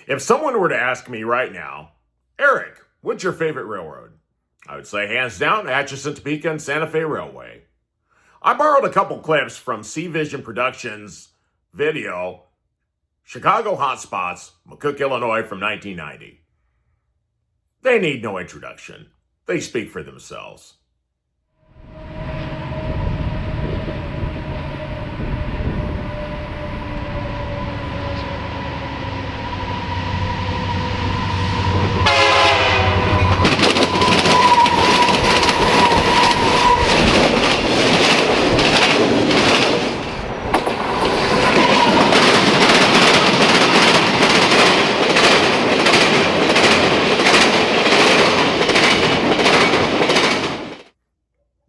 If someone were to ask me right now, Eric, what's your favorite railroad? I would say hands down, Atchison, Topeka, and Santa Fe Railway. I borrowed a couple clips from C Vision Productions' video, Chicago Hotspots, McCook, Illinois from 1990. They need no introduction. They speak for themselves.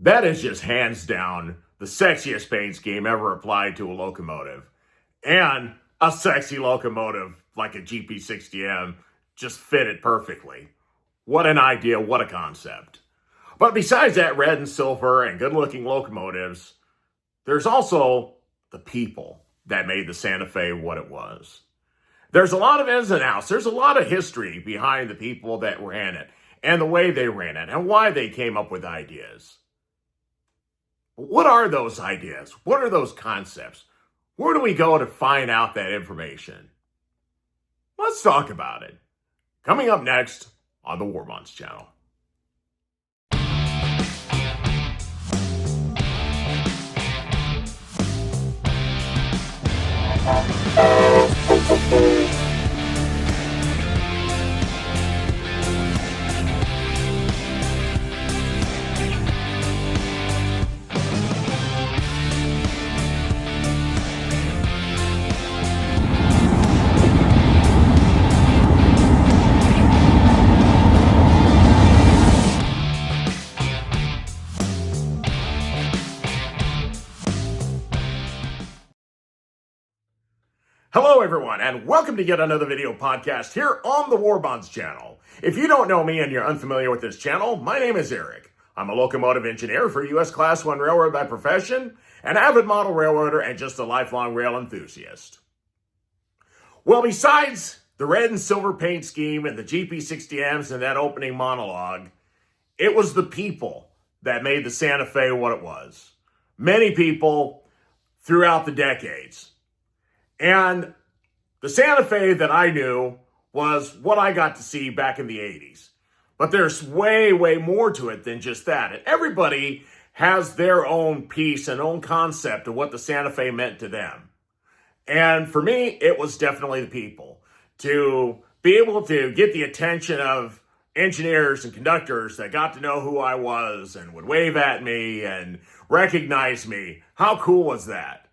That is just hands down the sexiest paint scheme ever applied to a locomotive. And a sexy locomotive like a GP60M just fit it perfectly. What an idea, what a concept. But besides that red and silver and good-looking locomotives, there's also the people that made the Santa Fe what it was. There's a lot of ins and outs. There's a lot of history behind the people that ran it and the way they ran it and why they came up with ideas. What are those ideas? What are those concepts? Where do we go to find out that information? Let's talk about it. Coming up next on the Warbonds channel. Hello everyone, and welcome to yet another video podcast here on the Warbonds channel. If you don't know me and you're unfamiliar with this channel, my name is Eric. I'm a locomotive engineer for U.S. Class 1 Railroad by profession, an avid model railroader, and just a lifelong rail enthusiast. Well, besides the red and silver paint scheme and the GP60Ms and that opening monologue, it was the people that made the Santa Fe what it was. Many people throughout the decades. And the Santa Fe that I knew was what I got to see back in the 80s. But there's way, way more to it than just that. And everybody has their own piece and own concept of what the Santa Fe meant to them. And for me, it was definitely the people. To be able to get the attention of engineers and conductors that got to know who I was and would wave at me and recognize me. How cool was that?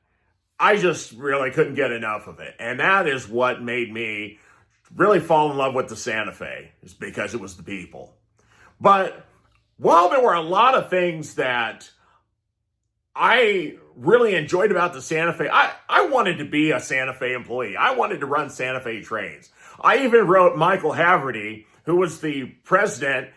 I just really couldn't get enough of it. And that is what made me really fall in love with the Santa Fe, is because it was the people. But while there were a lot of things that I really enjoyed about the Santa Fe, I wanted to be a Santa Fe employee. I wanted to run Santa Fe trains. I even wrote Michael Haverty, who was the president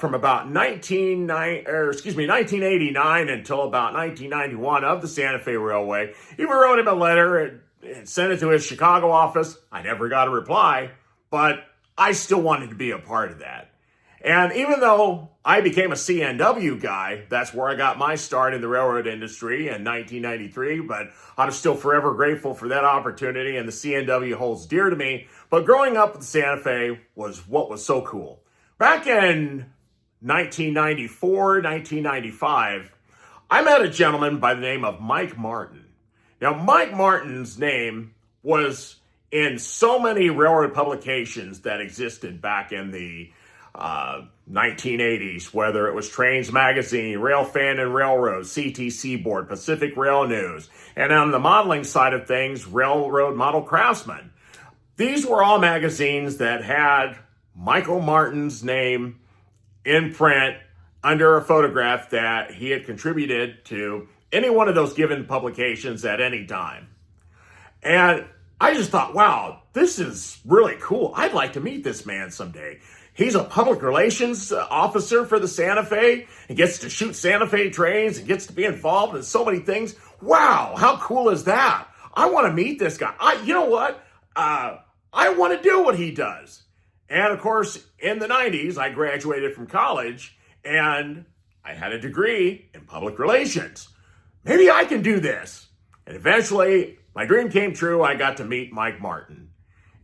from about 1989 until about 1991 of the Santa Fe Railway. Even wrote him a letter and sent it to his Chicago office. I never got a reply, but I still wanted to be a part of that. And even though I became a CNW guy, that's where I got my start in the railroad industry in 1993, but I'm still forever grateful for that opportunity, and the CNW holds dear to me. But growing up with the Santa Fe was what was so cool. Back in 1994, 1995, I met a gentleman by the name of Mike Martin. Now, Mike Martin's name was in so many railroad publications that existed back in the 1980s, whether it was Trains Magazine, Rail Fan and Railroad, CT Board, Pacific Rail News, and on the modeling side of things, Railroad Model Craftsman. These were all magazines that had Michael Martin's name in print under a photograph that he had contributed to any one of those given publications at any time. And I just thought, wow, this is really cool. I'd like to meet this man someday. He's a public relations officer for the Santa Fe and gets to shoot Santa Fe trains and gets to be involved in so many things. Wow, how cool is that? I want to meet this guy. You know what? I want to do what he does. And of course, in the 90s, I graduated from college and I had a degree in public relations. Maybe I can do this. And eventually, my dream came true. I got to meet Mike Martin.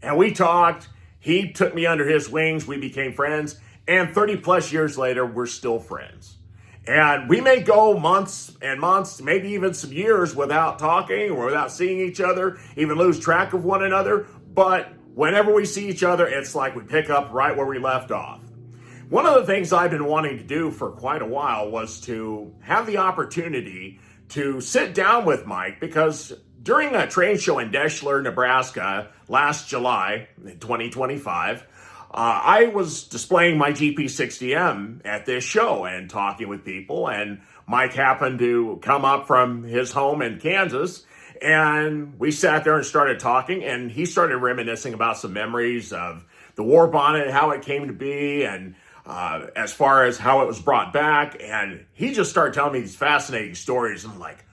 And we talked. He took me under his wings. We became friends. And 30 plus years later, we're still friends. And we may go months and months, maybe even some years without talking or without seeing each other, even lose track of one another. But whenever we see each other, it's like we pick up right where we left off. One of the things I've been wanting to do for quite a while was to have the opportunity to sit down with Mike, because during a trade show in Deshler, Nebraska last July, 2025, I was displaying my GP60M at this show and talking with people, and Mike happened to come up from his home in Kansas, and we sat there and started talking, and he started reminiscing about some memories of the Warbond and how it came to be, and as far as how it was brought back, and he just started telling me these fascinating stories. And I'm like,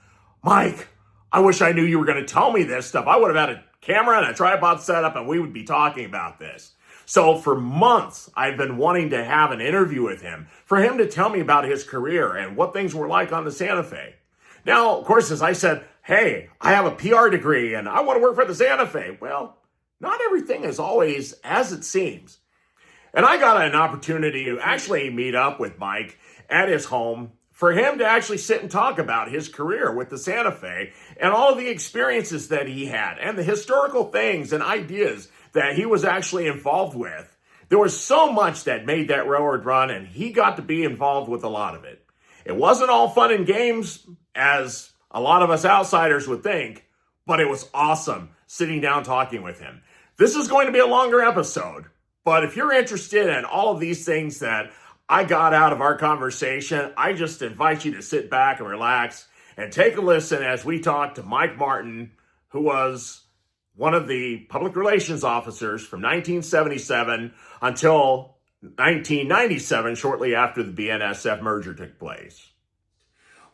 Mike, I wish I knew you were going to tell me this stuff. I would have had a camera and a tripod set up, and we would be talking about this. So for months, I've been wanting to have an interview with him, for him to tell me about his career and what things were like on the Santa Fe. Now, of course, as I said, hey, I have a PR degree and I want to work for the Santa Fe. Well, not everything is always as it seems. And I got an opportunity to actually meet up with Mike at his home for him to actually sit and talk about his career with the Santa Fe and all of the experiences that he had and the historical things and ideas that he was actually involved with. There was so much that made that railroad run, and he got to be involved with a lot of it. It wasn't all fun and games, as a lot of us outsiders would think, but it was awesome sitting down talking with him. This is going to be a longer episode, but if you're interested in all of these things that I got out of our conversation, I just invite you to sit back and relax and take a listen as we talk to Mike Martin, who was one of the public relations officers from 1977 until 1997, shortly after the BNSF merger took place.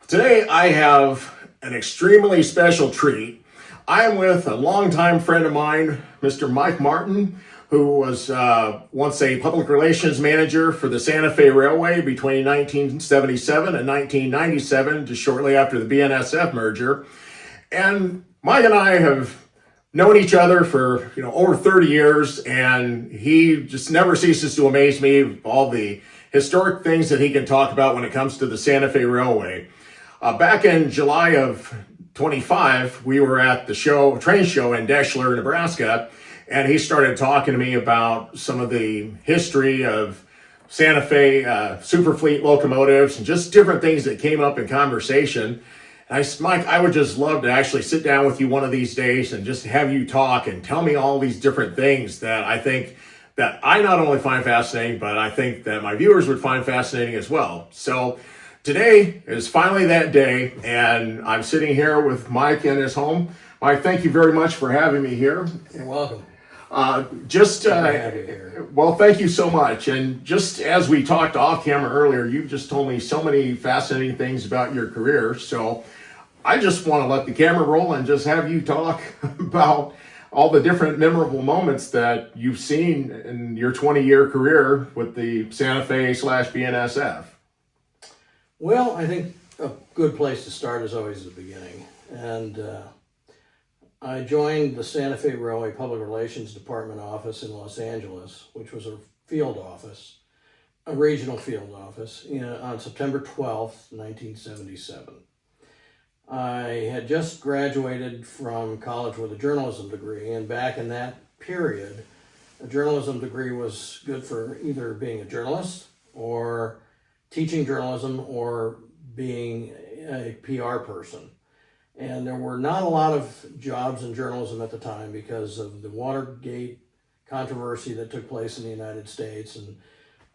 Today, I have an extremely special treat. I am with a longtime friend of mine, Mr. Mike Martin, who was once a public relations manager for the Santa Fe Railway between 1977 and 1997, just shortly after the BNSF merger. And Mike and I have known each other for over 30 years, and he just never ceases to amaze me with all the historic things that he can talk about when it comes to the Santa Fe Railway. Back in July of 25, we were at the train show in Deshler, Nebraska, and he started talking to me about some of the history of Santa Fe Superfleet locomotives and just different things that came up in conversation. I said, Mike, I would just love to actually sit down with you one of these days and just have you talk and tell me all these different things that I think that I not only find fascinating, but I think that my viewers would find fascinating as well. So today is finally that day, and I'm sitting here with Mike in his home. Mike, thank you very much for having me here. You're welcome. Well, thank you so much. And just as we talked off camera earlier, you've just told me so many fascinating things about your career. So I just want to let the camera roll and just have you talk about all the different memorable moments that you've seen in your 20-year career with the Santa Fe / BNSF. Well, I think a good place to start is always the beginning. And I joined the Santa Fe Railway Public Relations Department office in Los Angeles, which was a field office, a regional field office, on September 12th, 1977. I had just graduated from college with a journalism degree, and back in that period, a journalism degree was good for either being a journalist or teaching journalism or being a PR person. And there were not a lot of jobs in journalism at the time because of the Watergate controversy that took place in the United States, and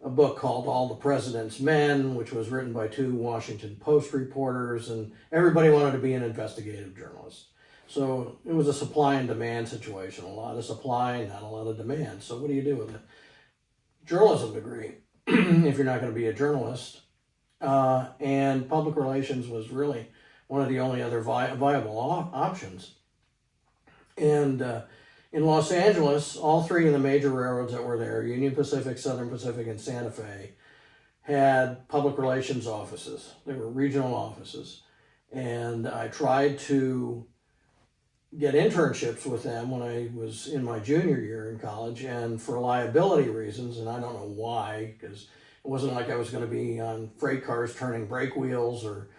a book called All the President's Men, which was written by two Washington Post reporters, and everybody wanted to be an investigative journalist. So it was a supply and demand situation, a lot of supply, not a lot of demand. So what do you do with a journalism degree if you're not going to be a journalist? And public relations was really one of the only other viable options. And In Los Angeles, all three of the major railroads that were there, Union Pacific, Southern Pacific, and Santa Fe, had public relations offices. They were regional offices. And I tried to get internships with them when I was in my junior year in college, and for liability reasons, and I don't know why, because it wasn't like I was going to be on freight cars turning brake wheels or,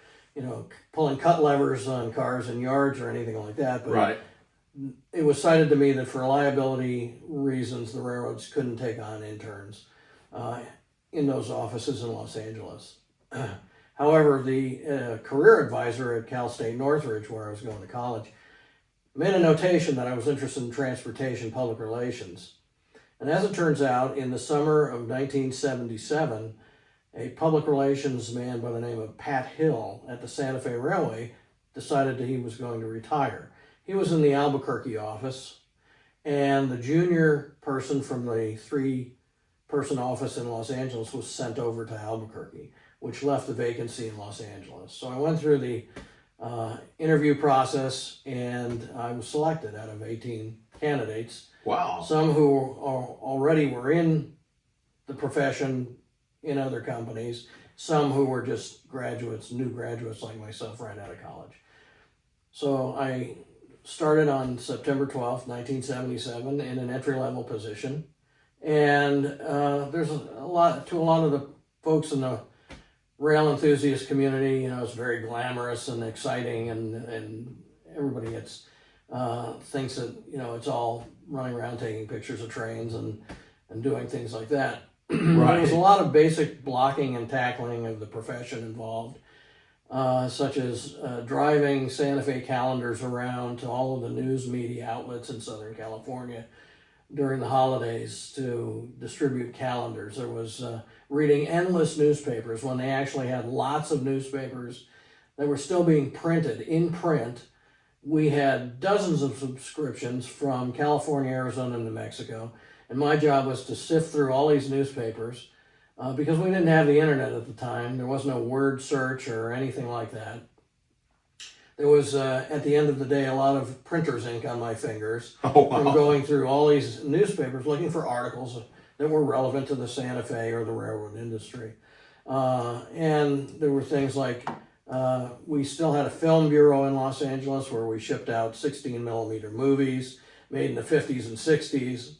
pulling cut levers on cars in yards or anything like that. But Right. it was cited to me that for liability reasons, the railroads couldn't take on interns in those offices in Los Angeles. However, the career advisor at Cal State Northridge, where I was going to college, made a notation that I was interested in transportation public relations. And as it turns out, in the summer of 1977, a public relations man by the name of Pat Hill at the Santa Fe Railway decided that he was going to retire. He was in the Albuquerque office, and the junior person from the three-person office in Los Angeles was sent over to Albuquerque, which left the vacancy in Los Angeles. So I went through the interview process, and I was selected out of 18 candidates. Wow. Some who already were in the profession in other companies, some who were just graduates, new graduates like myself right out of college. So I started on September 12th, 1977 in an entry-level position. And there's a lot of the folks in the rail enthusiast community, it's very glamorous and exciting, and everybody thinks that, it's all running around taking pictures of trains and doing things like that. Right. There was a lot of basic blocking and tackling of the profession involved, such as driving Santa Fe calendars around to all of the news media outlets in Southern California during the holidays to distribute calendars. There was reading endless newspapers when they actually had lots of newspapers that were still being printed in print. We had dozens of subscriptions from California, Arizona, and New Mexico, and my job was to sift through all these newspapers because we didn't have the internet at the time. There was no word search or anything like that. There was, at the end of the day, a lot of printer's ink on my fingers from going through all these newspapers looking for articles that were relevant to the Santa Fe or the railroad industry. And there were things like, we still had a film bureau in Los Angeles where we shipped out 16 millimeter movies made in the 50s and 60s.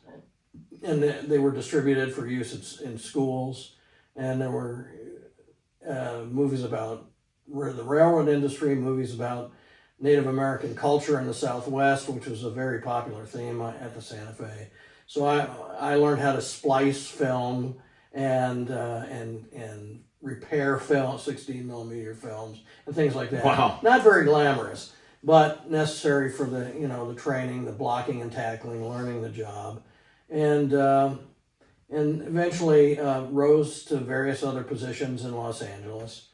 And they were distributed for use in schools. And there were movies about the railroad industry, movies about Native American culture in the Southwest, which was a very popular theme at the Santa Fe. So I learned how to splice film and repair film, 16 millimeter films and things like that. Wow. Not very glamorous, but necessary for the the training, the blocking and tackling, learning the job, and eventually rose to various other positions in Los Angeles.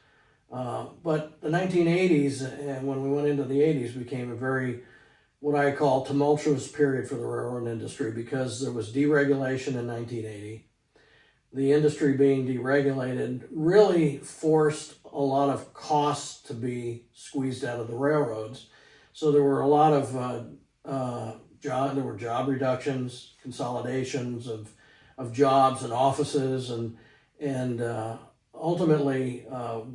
But the 1980s, and when we went into the 80s, became a very, what I call, tumultuous period for the railroad industry because there was deregulation in 1980. The industry being deregulated really forced a lot of costs to be squeezed out of the railroads. So there were a lot of job reductions, consolidations of jobs and offices, and ultimately,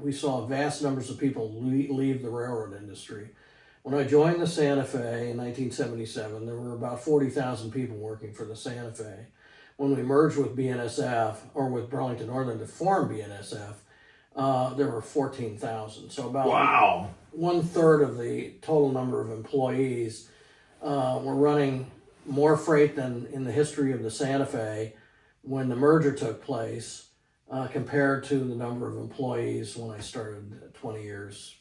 we saw vast numbers of people leave the railroad industry. When I joined the Santa Fe in 1977, there were about 40,000 people working for the Santa Fe. When we merged with BNSF, or with Burlington Northern to form BNSF, there were 14,000. So about Wow. 1/3 of the total number of employees were running more freight than in the history of the Santa Fe when the merger took place. Compared to the number of employees when I started 20 years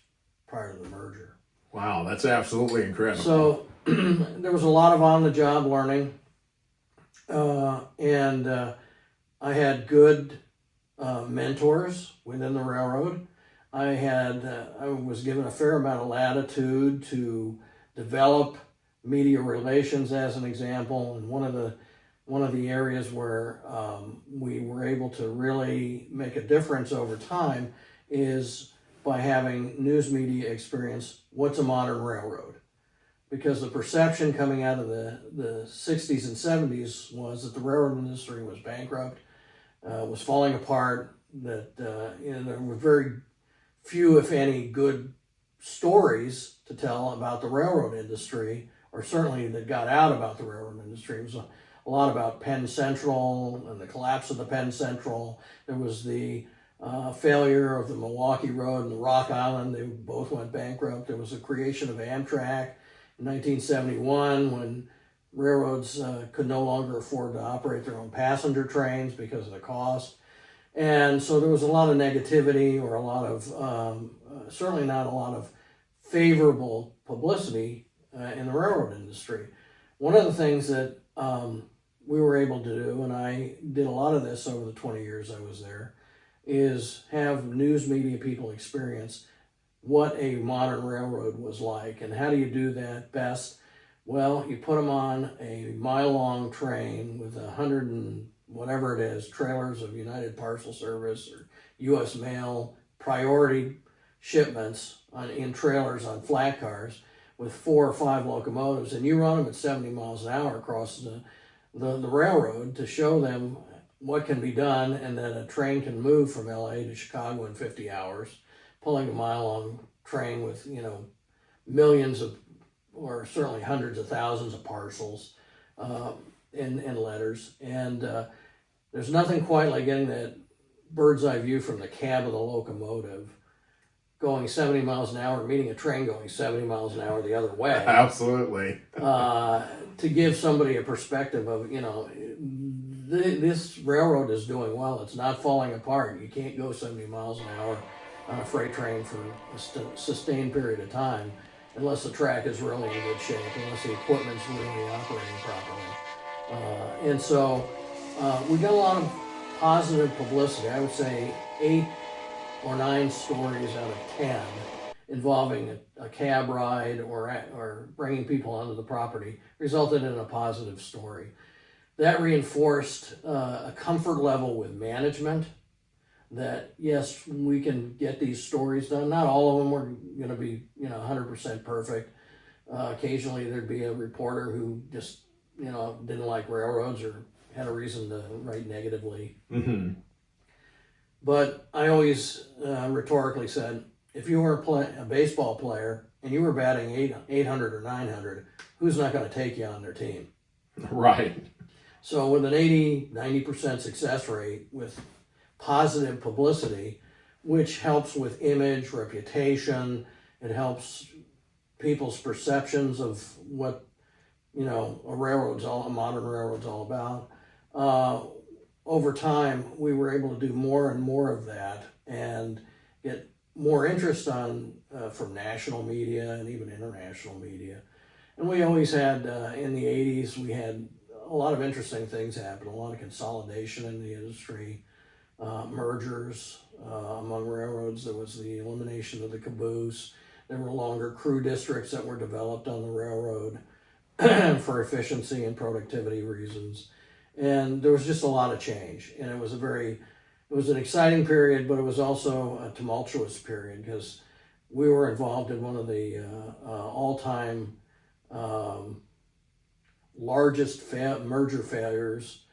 prior to the merger. Wow, that's absolutely incredible. So there was a lot of on-the-job learning, and I had good mentors within the railroad. I was given a fair amount of latitude to develop media relations, as an example, and one of the areas where we were able to really make a difference over time is by having news media experience. What's a modern railroad? because the perception coming out of the 60s and 70s was that the railroad industry was bankrupt, was falling apart, that there were very few, if any, good stories to tell about the railroad industry, or certainly that got out about the railroad industry. It was a lot about Penn Central and the collapse of the Penn Central. There was the failure of the Milwaukee Road and the Rock Island. They both went bankrupt. There was the creation of Amtrak in 1971 when railroads could no longer afford to operate their own passenger trains because of the cost. And so there was a lot of negativity, or a lot of, certainly not a lot of favorable publicity in the railroad industry. One of the things that we were able to do, and I did a lot of this over the 20 years I was there, is have news media people experience what a modern railroad was like. And how do you do that best? Well, you put them on a mile-long train with 100 and whatever it is, trailers of United Parcel Service or U.S. Mail priority shipments in trailers on flat cars with 4 or 5 locomotives, and you run them at 70 miles an hour across the railroad to show them what can be done, and that a train can move from LA to Chicago in 50 hours, pulling a mile-long train with, millions of, or certainly hundreds of thousands of parcels and letters. And there's nothing quite like getting that bird's eye view from the cab of the locomotive going 70 miles an hour, meeting a train going 70 miles an hour the other way. Absolutely. To give somebody a perspective of, this railroad is doing well. It's not falling apart. You can't go 70 miles an hour on a freight train for a sustained period of time unless the track is really in good shape, unless the equipment's really operating properly. And so we got a lot of positive publicity. I would say 8 or 9 stories out of 10 involving a cab ride or bringing people onto the property resulted in a positive story. That reinforced a comfort level with management that, yes, we can get these stories done. Not all of them were going to be 100% perfect. Occasionally there'd be a reporter who just didn't like railroads or had a reason to write negatively. Mm-hmm. But I always rhetorically said, if you were a baseball player and you were batting 800 or 900, who's not going to take you on their team? Right. So with an 80-90% success rate, with positive publicity, which helps with image, reputation, it helps people's perceptions of what a modern railroad's all about. Over time, we were able to do more and more of that and get more interest from national media and even international media. And we always had, in the 80s, we had a lot of interesting things happen, a lot of consolidation in the industry, mergers among railroads. There was the elimination of the caboose. There were longer crew districts that were developed on the railroad for efficiency and productivity reasons. And there was just a lot of change. And it was an exciting period, but it was also a tumultuous period because we were involved in one of the all-time largest merger failures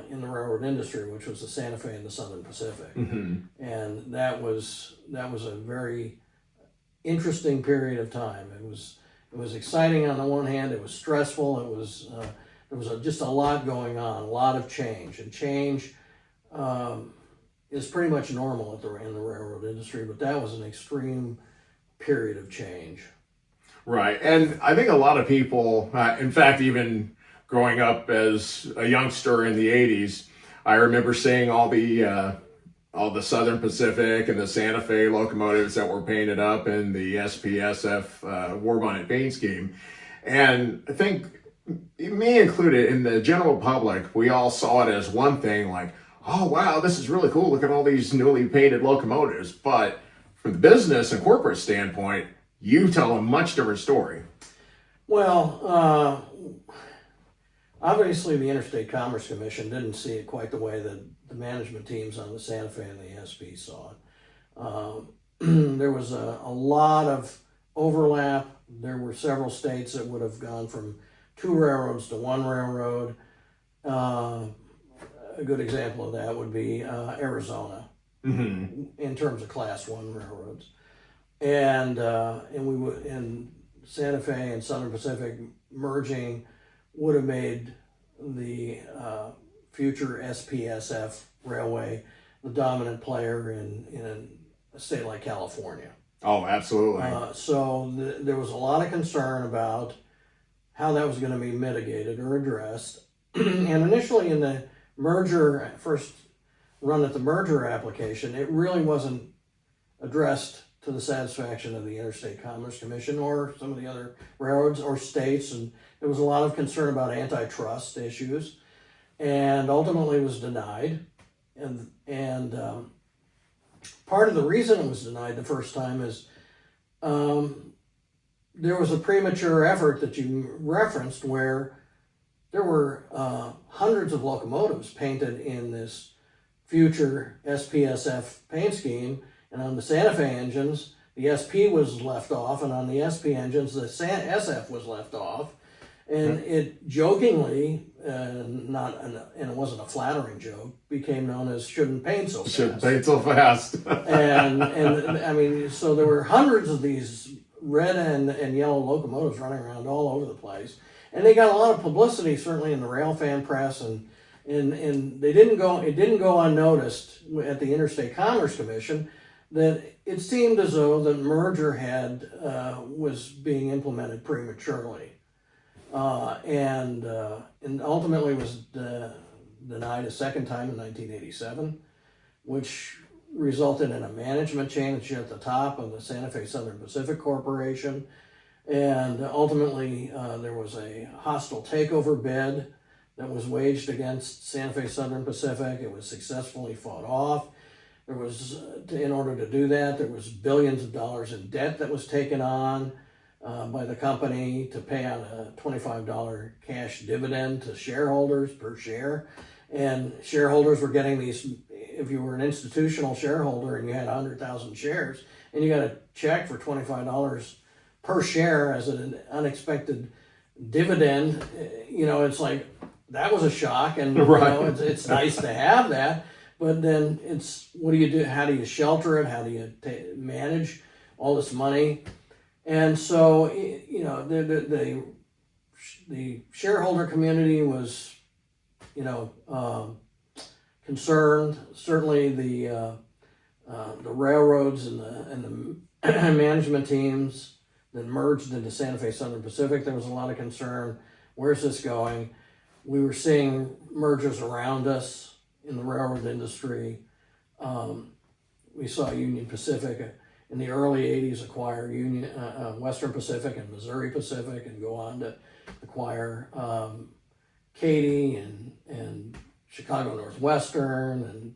in the railroad industry, which was the Santa Fe and the Southern Pacific. Mm-hmm. And that was a very interesting period of time. It was exciting on the one hand. It was stressful. There was just a lot going on, a lot of change, and change is pretty much normal in the railroad industry. But that was an extreme period of change. Right. And I think a lot of people, in fact, even growing up as a youngster in the 80s, I remember seeing all the Southern Pacific and the Santa Fe locomotives that were painted up in the SPSF Warbond paint scheme. And I think, me included, in the general public, we all saw it as one thing, like, oh, wow, this is really cool. Look at all these newly painted locomotives. But from the business and corporate standpoint, you tell a much different story. Well, obviously the Interstate Commerce Commission didn't see it quite the way that the management teams on the Santa Fe and the SP saw it. There was a lot of overlap. There were several states that would have gone from 2 railroads to 1 railroad. A good example of that would be Arizona, in terms of Class 1 railroads. And we would, in Santa Fe and Southern Pacific merging would have made the future SPSF railway the dominant player in a state like California. Oh, absolutely. So there was a lot of concern about how that was going to be mitigated or addressed. And initially in the merger, first run at the merger application, it really wasn't addressed to the satisfaction of the Interstate Commerce Commission or some of the other railroads or states. And there was a lot of concern about antitrust issues, and ultimately was denied. And part of the reason it was denied the first time is there was a premature effort that you referenced where there were hundreds of locomotives painted in this future SPSF paint scheme, and on the Santa Fe engines, the SP was left off, and on the SP engines, the SF was left off. And it jokingly, and it wasn't a flattering joke, became known as "shouldn't paint so fast." Shouldn't paint so fast. and I mean, so there were hundreds of these red and yellow locomotives running around all over the place, and they got a lot of publicity, certainly in the railfan press, and they didn't go. It didn't go unnoticed at the Interstate Commerce Commission that it seemed as though the merger was being implemented prematurely. And ultimately was denied a second time in 1987, which resulted in a management change at the top of the Santa Fe Southern Pacific Corporation. And ultimately, there was a hostile takeover bid that was waged against Santa Fe Southern Pacific. It was successfully fought off. There was, in order to do that, there was billions of dollars in debt that was taken on by the company to pay out a $25 cash dividend to shareholders per share. And shareholders were getting these, if you were an institutional shareholder and you had 100,000 shares and you got a check for $25 per share as an unexpected dividend, it's like, that was a shock. And right. It's nice to have that, but then it's, what do you do? How do you shelter it? How do you manage all this money? And so, the shareholder community was, concerned. Certainly, the railroads and the management teams that merged into Santa Fe Southern Pacific, there was a lot of concern. Where's this going? We were seeing mergers around us in the railroad industry. We saw Union Pacific in the early 80s acquire Western Pacific and Missouri Pacific, and go on to acquire Katy and Chicago Northwestern and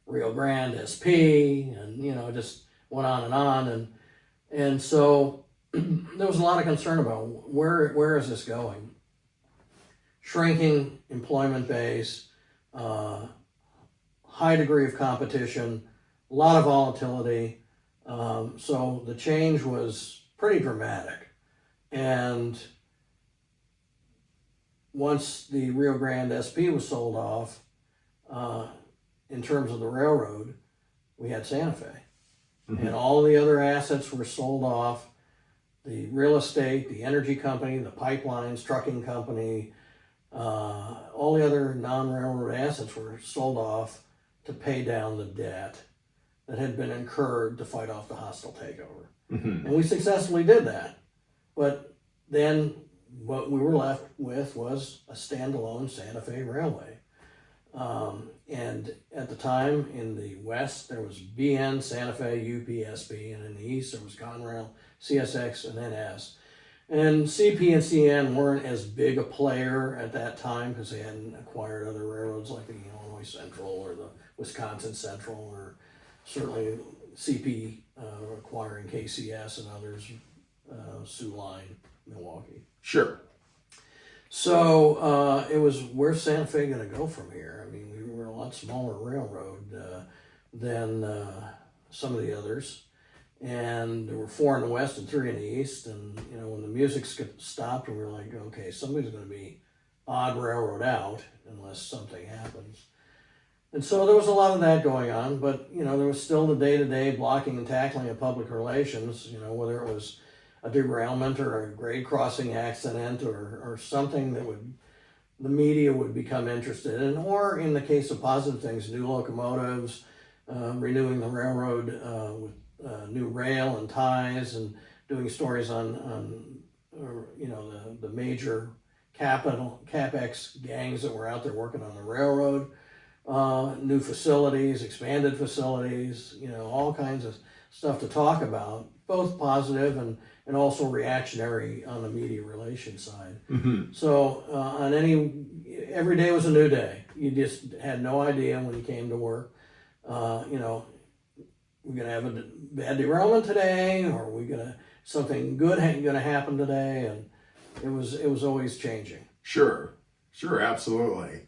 Rio Grande SP, and just went on. And so there was a lot of concern about where is this going? Shrinking employment base, high degree of competition, a lot of volatility. So the change was pretty dramatic. And once the Rio Grande SP was sold off, in terms of the railroad, we had Santa Fe. And all the other assets were sold off. The real estate, the energy company, the pipelines, trucking company, all the other non-railroad assets were sold off to pay down the debt that had been incurred to fight off the hostile takeover. And we successfully did that. But then what we were left with was a standalone Santa Fe Railway. And at the time in the west, there was BN, Santa Fe, UPSB, and in the east, there was Conrail, CSX, and NS. And CP and CN weren't as big a player at that time because they hadn't acquired other railroads like the Illinois Central or the Wisconsin Central, or certainly CP acquiring KCS and others, Sioux Line, Milwaukee. Sure. So it was, where's Santa Fe going to go from here? I mean, we were a lot smaller railroad than some of the others. And there were 4 in the west and 3 in the east. And, you know, when the music stopped, we were like, okay, somebody's going to be odd railroad out unless something happens. And so there was a lot of that going on, but, you know, there was still the day-to-day blocking and tackling of public relations, you know, whether it was a derailment or a grade crossing accident or something that the media would become interested in, or in the case of positive things, new locomotives, renewing the railroad with new rail and ties, and doing stories on you know, the major capex gangs that were out there working on the railroad, new facilities, expanded facilities, you know, all kinds of stuff to talk about, both positive and also reactionary on the media relations side. Mm-hmm. So every day was a new day. You just had no idea when you came to work. You know, we're gonna have a bad derailment today, or something good gonna happen today, and it was always changing. Sure, absolutely.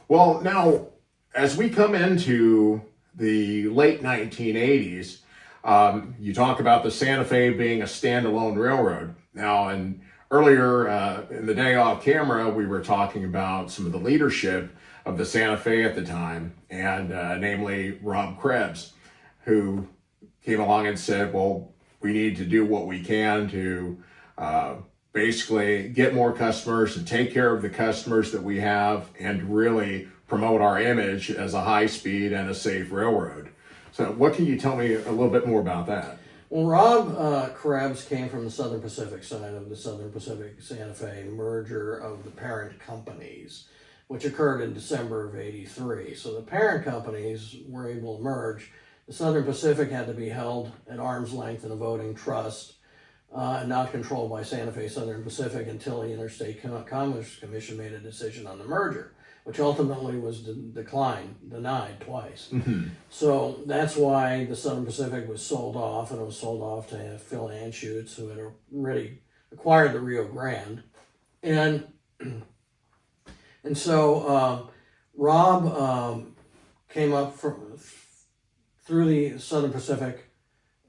Well, now, as we come into the late 1980s, you talk about the Santa Fe being a standalone railroad. Now, and earlier in the day off camera, we were talking about some of the leadership of the Santa Fe at the time, and namely Rob Krebs, who came along and said, well, we need to do what we can to basically get more customers and take care of the customers that we have and really promote our image as a high-speed and a safe railroad. So what can you tell me a little bit more about that? Well, Rob Krebs came from the Southern Pacific side of the Southern Pacific Santa Fe merger of the parent companies, which occurred in December of '83. So the parent companies were able to merge. The Southern Pacific had to be held at arm's length in a voting trust, and not controlled by Santa Fe Southern Pacific until the Interstate Commerce Commission made a decision on the merger, which ultimately was denied twice. Mm-hmm. So that's why the Southern Pacific was sold off, and it was sold off to Phil Anschutz, who had already acquired the Rio Grande. And so Rob came up through the Southern Pacific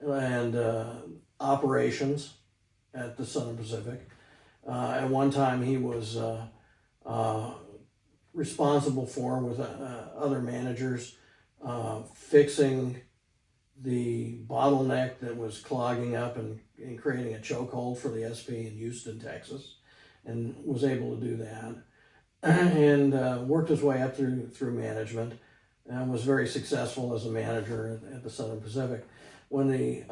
and operations at the Southern Pacific. At one time he was responsible for, with other managers, fixing the bottleneck that was clogging up and creating a chokehold for the SP in Houston, Texas, and was able to do that, and worked his way up through management, and was very successful as a manager at the Southern Pacific. When the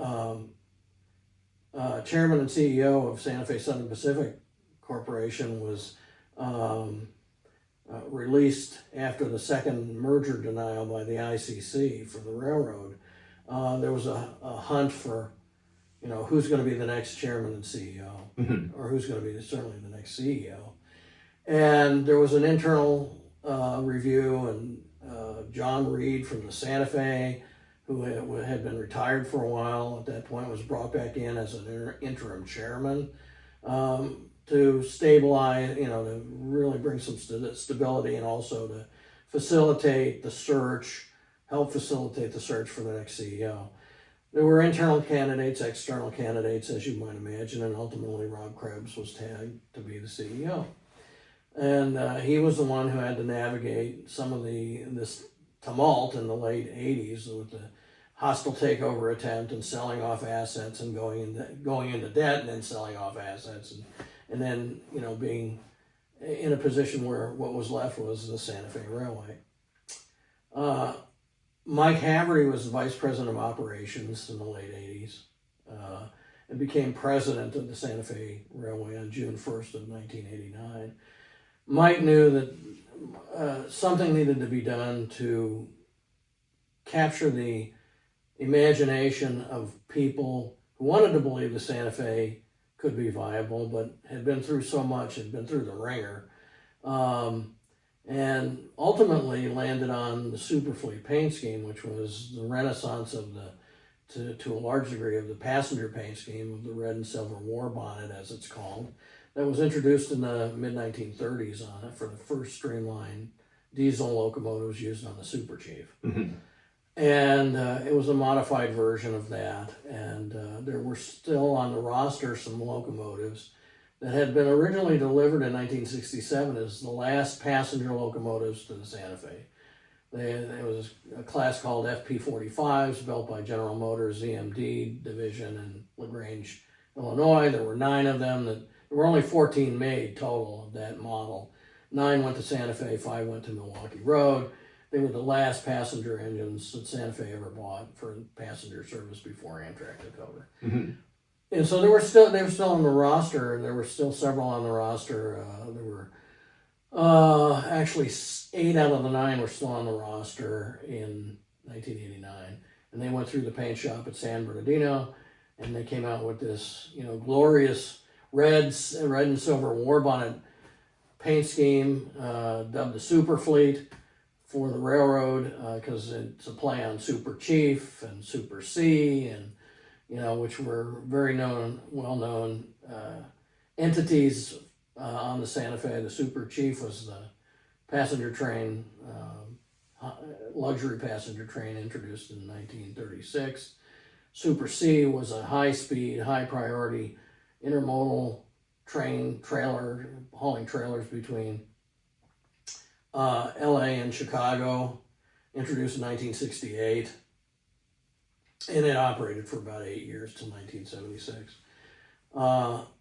chairman and CEO of Santa Fe Southern Pacific Corporation was released after the second merger denial by the ICC for the railroad, there was a hunt for, you know, who's going to be the next chairman and CEO, Mm-hmm. or who's going to be certainly the next CEO. And there was an internal review, and John Reed from the Santa Fe, who had been retired for a while at that point, was brought back in as an interim chairman to stabilize, you know, to really bring some stability, and also to facilitate the search, help facilitate the search for the next CEO. There were internal candidates, external candidates, as you might imagine, and ultimately Rob Krebs was tagged to be the CEO. And he was the one who had to navigate some of this tumult in the late 80s with the hostile takeover attempt and selling off assets and going into debt and then selling off assets, and then, you know, being in a position where what was left was the Santa Fe Railway. Mike Haverty was the vice president of operations in the late 80s and became president of the Santa Fe Railway on June 1st of 1989. Mike knew that something needed to be done to capture the imagination of people who wanted to believe the Santa Fe could be viable, but had been through so much, had been through the ringer, and ultimately landed on the Superfleet paint scheme, which was the renaissance of to a large degree, of the passenger paint scheme of the red and silver war bonnet, as it's called, that was introduced in the mid-1930s for the first streamlined diesel locomotives used on the Super Chief. Mm-hmm. And it was a modified version of that. And there were still on the roster some locomotives that had been originally delivered in 1967 as the last passenger locomotives to the Santa Fe. There was a class called FP45s built by General Motors EMD division in LaGrange, Illinois. There were 9 of them. There were only 14 made total of that model. 9 went to Santa Fe, 5 went to Milwaukee Road. They were the last passenger engines that Santa Fe ever bought for passenger service before Amtrak took over. Mm-hmm. And so they were still on the roster. There were still several on the roster. There were actually 8 out of the 9 were still on the roster in 1989, and they went through the paint shop at San Bernardino, and they came out with this, glorious red and silver Warbonds paint scheme, dubbed the Super Fleet for the railroad, because it's a play on Super Chief and Super C, and which were very well-known entities on the Santa Fe. The Super Chief was the passenger train, luxury passenger train introduced in 1936. Super C was a high-speed, high-priority intermodal train trailer, hauling trailers between LA and Chicago, introduced in 1968. And it operated for about 8 years till 1976.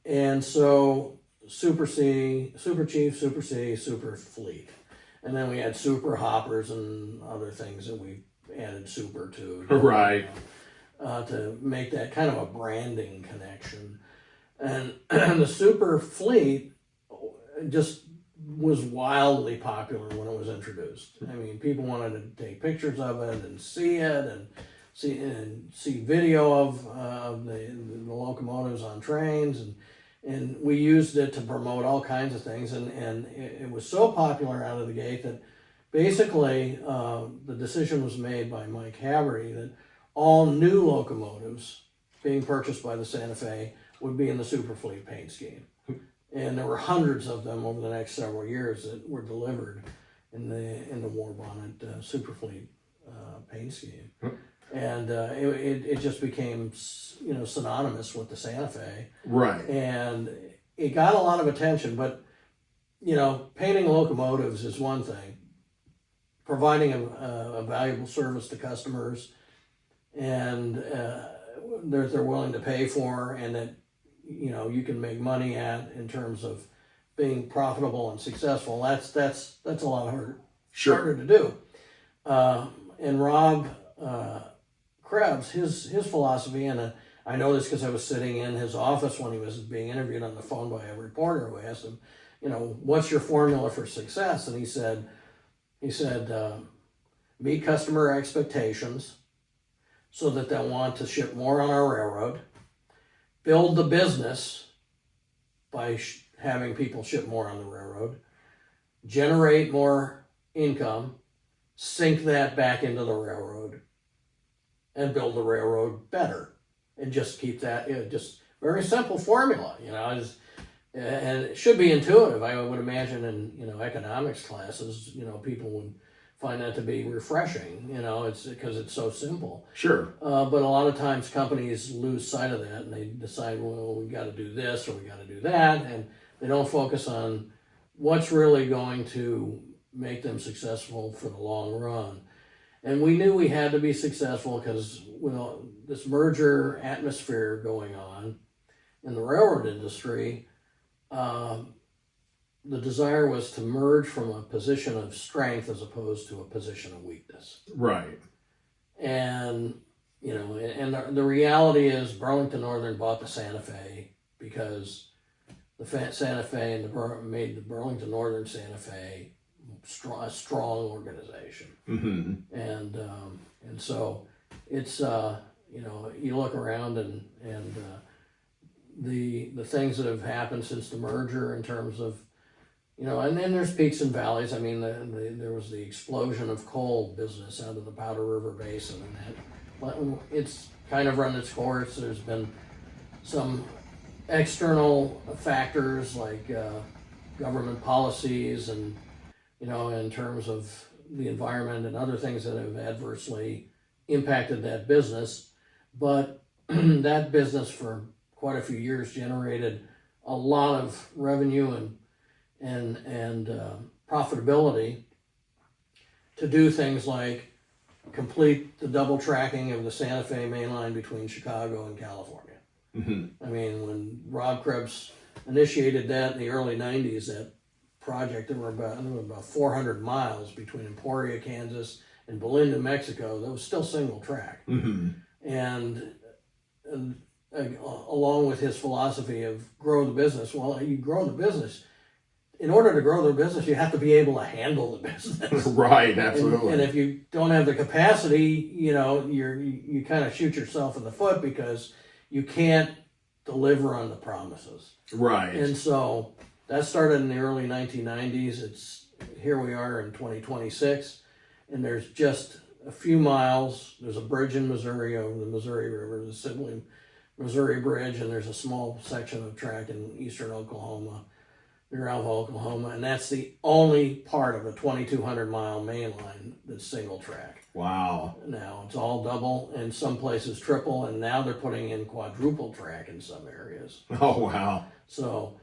And so Super C, Super Chief, Super C, Super Fleet. And then we had Super Hoppers and other things that we added Super to. Right. To make that kind of a branding connection. And the Super Fleet just was wildly popular when it was introduced. I mean, people wanted to take pictures of it and see it and see video of the locomotives on trains, and we used it to promote all kinds of things, and it was so popular out of the gate that basically the decision was made by Mike Haverty that all new locomotives being purchased by the Santa Fe would be in the Super Fleet paint scheme. And there were hundreds of them over the next several years that were delivered in the Warbonds Super Fleet paint scheme. And it just became, synonymous with the Santa Fe. Right. And it got a lot of attention, but, painting locomotives is one thing. Providing a valuable service to customers and that they're willing to pay for, and that, you can make money at in terms of being profitable and successful. That's a lot harder, harder to do. And Rob Krebs, his philosophy, and I know this because I was sitting in his office when he was being interviewed on the phone by a reporter who asked him, what's your formula for success? And he said, meet customer expectations so that they'll want to ship more on our railroad, build the business by having people ship more on the railroad, generate more income, sink that back into the railroad, and build the railroad better, and just keep that, just very simple formula, and it should be intuitive. I would imagine in, economics classes, people would find that to be refreshing, it's because it's so simple. Sure. But a lot of times companies lose sight of that, and they decide, well, we got to do this or we got to do that, and they don't focus on what's really going to make them successful for the long run. And we knew we had to be successful because with this merger atmosphere going on in the railroad industry, the desire was to merge from a position of strength as opposed to a position of weakness. Right. And, and the reality is Burlington Northern bought the Santa Fe because the Santa Fe made the Burlington Northern Santa Fe a strong organization. Mm-hmm. And so it's, you look around and the things that have happened since the merger in terms of, and then there's peaks and valleys. I mean, there was the explosion of coal business out of the Powder River Basin, and it's kind of run its course. There's been some external factors like government policies and, in terms of the environment and other things that have adversely impacted that business. But that business for quite a few years generated a lot of revenue and profitability to do things like complete the double tracking of the Santa Fe main line between Chicago and California. I mean, when Rob Krebs initiated that in the early 90s, that project, there were about 400 miles between Emporia, Kansas, and Belen, New Mexico. That was still single track. And along with his philosophy of grow the business, well, you grow the business. In order to grow the business, you have to be able to handle the business. Right, absolutely. And if you don't have the capacity, you kind of shoot yourself in the foot because you can't deliver on the promises. Right. And so that started in the early 1990s. Here we are in 2026, and there's just a few miles. There's a bridge in Missouri over the Missouri River, the Sibley Missouri Bridge, and there's a small section of track in eastern Oklahoma, near Alva, Oklahoma, and that's the only part of a 2,200 mile main line that's single track. Wow. Now it's all double, and some places triple, and now they're putting in quadruple track in some areas. Oh, wow. So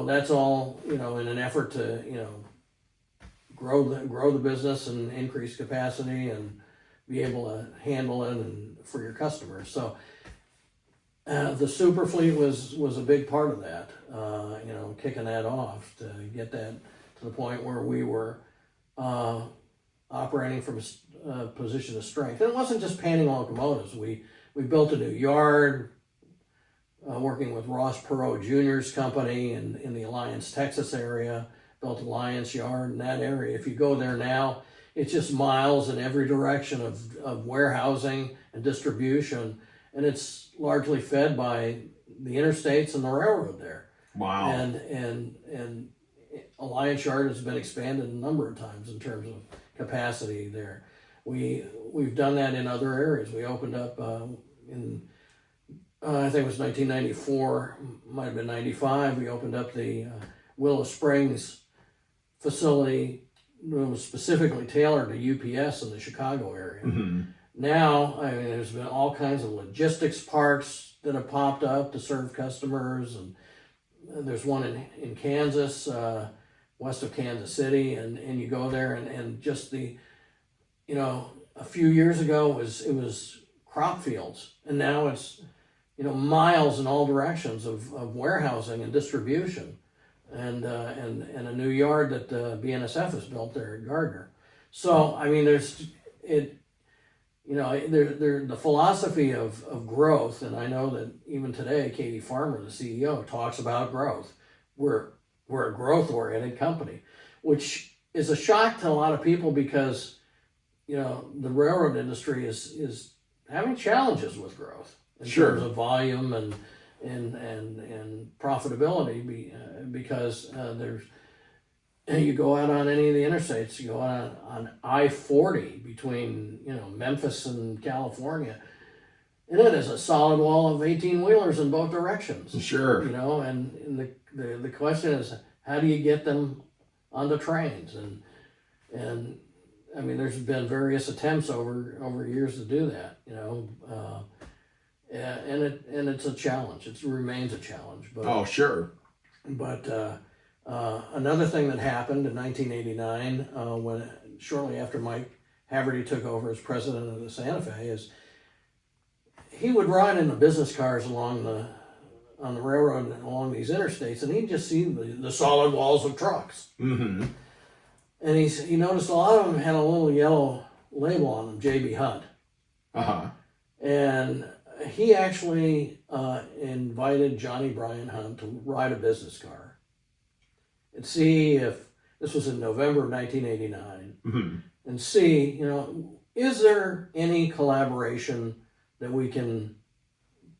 that's all, in an effort to, grow the business and increase capacity and be able to handle it and for your customers. So the super fleet was a big part of that, kicking that off to get that to the point where we were operating from a position of strength. And it wasn't just painting locomotives. We built a new yard, working with Ross Perot Jr.'s company in the Alliance, Texas area, built Alliance Yard in that area. If you go there now, it's just miles in every direction of warehousing and distribution, and it's largely fed by the interstates and the railroad there. Wow. And Alliance Yard has been expanded a number of times in terms of capacity there. We've done that in other areas. We opened up in I think it was 1994, might have been 95. We opened up the Willow Springs facility. It was specifically tailored to UPS in the Chicago area. Now, there's been all kinds of logistics parks that have popped up to serve customers, and there's one in Kansas, west of Kansas City, and you go there and just the, a few years ago it was crop fields, and now it's, miles in all directions of warehousing and distribution, and a new yard that BNSF has built there at Gardner. So, the philosophy of growth, and I know that even today, Katie Farmer, the CEO, talks about growth. We're a growth-oriented company, which is a shock to a lot of people because, the railroad industry is having challenges with growth in terms of volume and profitability, because there's. And you go out on any of the interstates, you go out on I-40 between, Memphis and California, and it is a solid wall of 18-wheelers in both directions. Sure. And the question is, how do you get them onto trains? And there's been various attempts over years to do that, and it's a challenge. It remains a challenge. But, oh, sure. But another thing that happened in 1989, shortly after Mike Haverty took over as president of the Santa Fe, is he would ride in the business cars on the railroad and along these interstates, and he'd just see the solid walls of trucks. Mm-hmm. And he noticed a lot of them had a little yellow label on them, J.B. Hunt. Uh-huh. And he actually invited Johnny Bryan Hunt to ride a business car and see if, this was in November of 1989, mm-hmm. and see, is there any collaboration that we can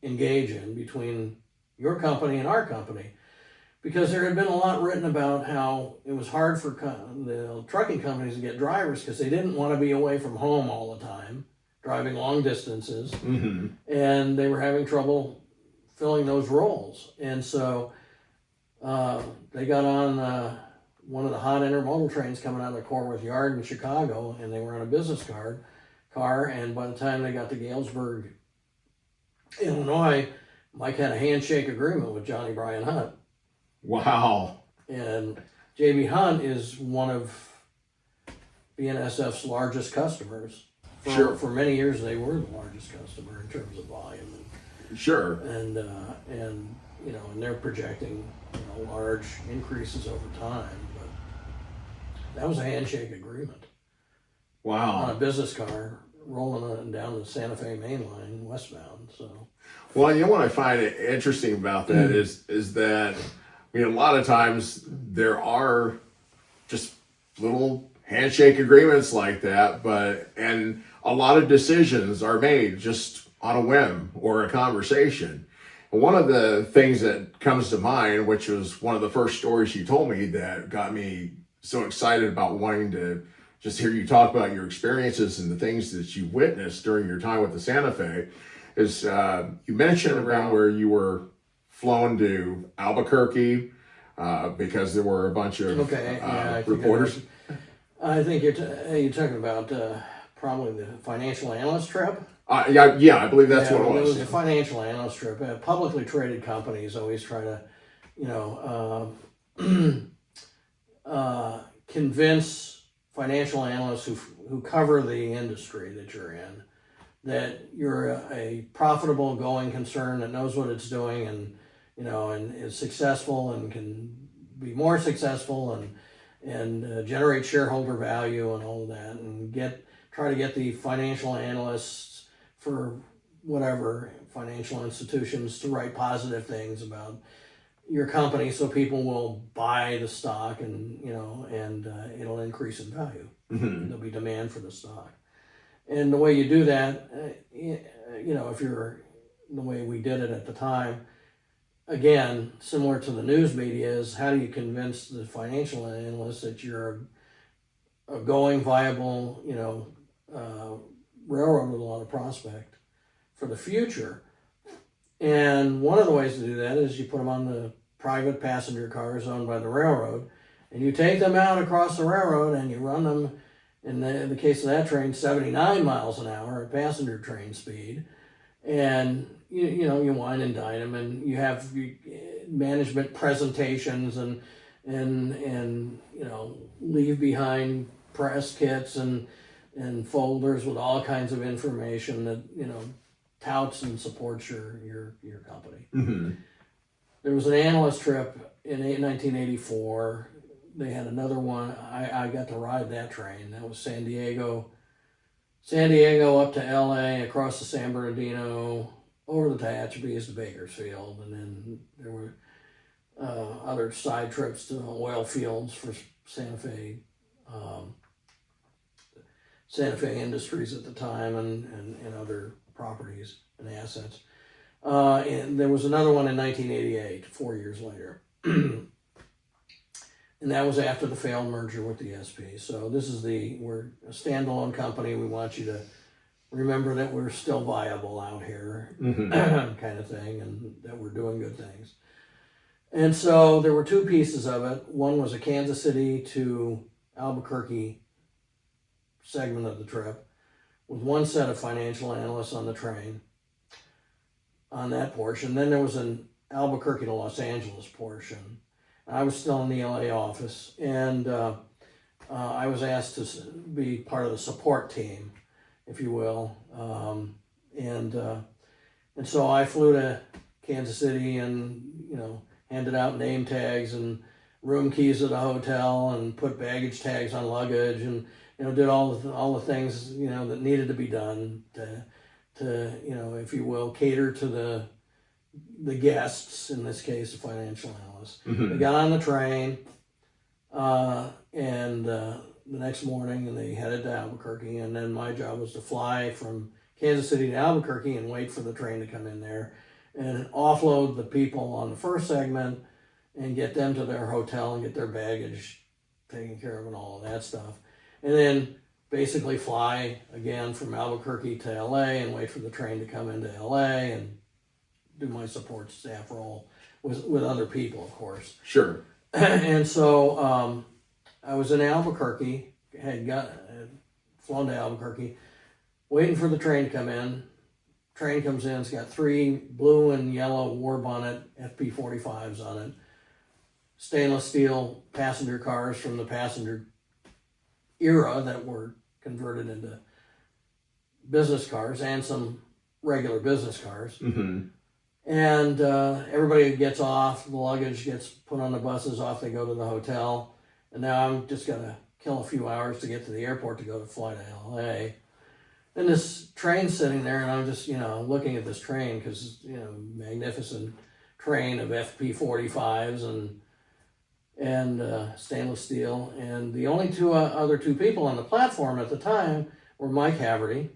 engage in between your company and our company? Because there had been a lot written about how it was hard for the trucking companies to get drivers because they didn't want to be away from home all the time, driving long distances, mm-hmm. and they were having trouble filling those roles. And so they got on one of the hot intermodal trains coming out of the Corwith Yard in Chicago, and they were on a business card car, and by the time they got to Galesburg, Illinois, Mike had a handshake agreement with Johnny Bryan Hunt. Wow. And J.B. Hunt is one of BNSF's largest customers. For many years, they were the largest customer in terms of volume. Sure. And they're projecting large increases over time. But that was a handshake agreement. Wow. On a business car rolling down the Santa Fe main line westbound. So. Well, what I find interesting about that is that a lot of times there are just little handshake agreements like that, and a lot of decisions are made just on a whim or a conversation. And one of the things that comes to mind, which was one of the first stories you told me that got me so excited about wanting to just hear you talk about your experiences and the things that you witnessed during your time with the Santa Fe, is you mentioned around where you were flown to Albuquerque because there were a bunch of reporters. I think you're talking about probably the financial analyst trip. Yeah, I believe that's what it was. It was a financial analyst trip. Publicly traded companies always try to, convince financial analysts who cover the industry that you're in that you're a profitable going concern that knows what it's doing and is successful and can be more successful and generate shareholder value and all of that, and try to get the financial analysts for whatever financial institutions to write positive things about your company so people will buy the stock and it'll increase in value. Mm-hmm. There'll be demand for the stock. And the way you do that, if you're the way we did it at the time, again, similar to the news media, is how do you convince the financial analysts that you're a going, viable, railroad with a lot of prospect for the future. And one of the ways to do that is you put them on the private passenger cars owned by the railroad, and you take them out across the railroad and you run them, in the case of that train, 79 miles an hour at passenger train speed. And you wine and dine them, and you have management presentations and leave behind press kits and folders with all kinds of information that touts and supports your company. Mm-hmm. There was an analyst trip in 1984. They had another one. I got to ride that train. That was San Diego up to LA, across the San Bernardino, over the Tehachapi's to Bakersfield, and then there were other side trips to oil fields for Santa Fe Industries at the time, and other properties and assets. And there was another one in 1988, 4 years later. And that was after the failed merger with the SP. So we're a standalone company. We want you to remember that we're still viable out here, mm-hmm. kind of thing, and that we're doing good things. And so there were two pieces of it. One was a Kansas City to Albuquerque segment of the trip, with one set of financial analysts on the train on that portion. Then there was an Albuquerque to Los Angeles portion. I was still in the LA office, and I was asked to be part of the support team, if you will. And so I flew to Kansas City and, handed out name tags and room keys at the hotel and put baggage tags on luggage and, did all the things, that needed to be done to if you will, cater to the guests, in this case, the financial analysts. Mm-hmm. They got on the train, and the next morning, and they headed to Albuquerque, and then my job was to fly from Kansas City to Albuquerque and wait for the train to come in there and offload the people on the first segment and get them to their hotel and get their baggage taken care of and all of that stuff. And then basically fly again from Albuquerque to LA and wait for the train to come into LA and do my support staff role with other people, of course. Sure. And so I was in Albuquerque, had flown to Albuquerque, waiting for the train to come in. Train comes in, it's got 3 blue and yellow Warbonds FP45s on it. Stainless steel passenger cars from the passenger era that were converted into business cars, and some regular business cars. Mm-hmm. And everybody gets off, the luggage gets put on the buses, off they go to the hotel. And now I'm just going to kill a few hours to get to the airport to go to fly to LA. And this train's sitting there, and I'm just, looking at this train because, magnificent train of FP45s and stainless steel. And the only other two people on the platform at the time were Mike Haverty,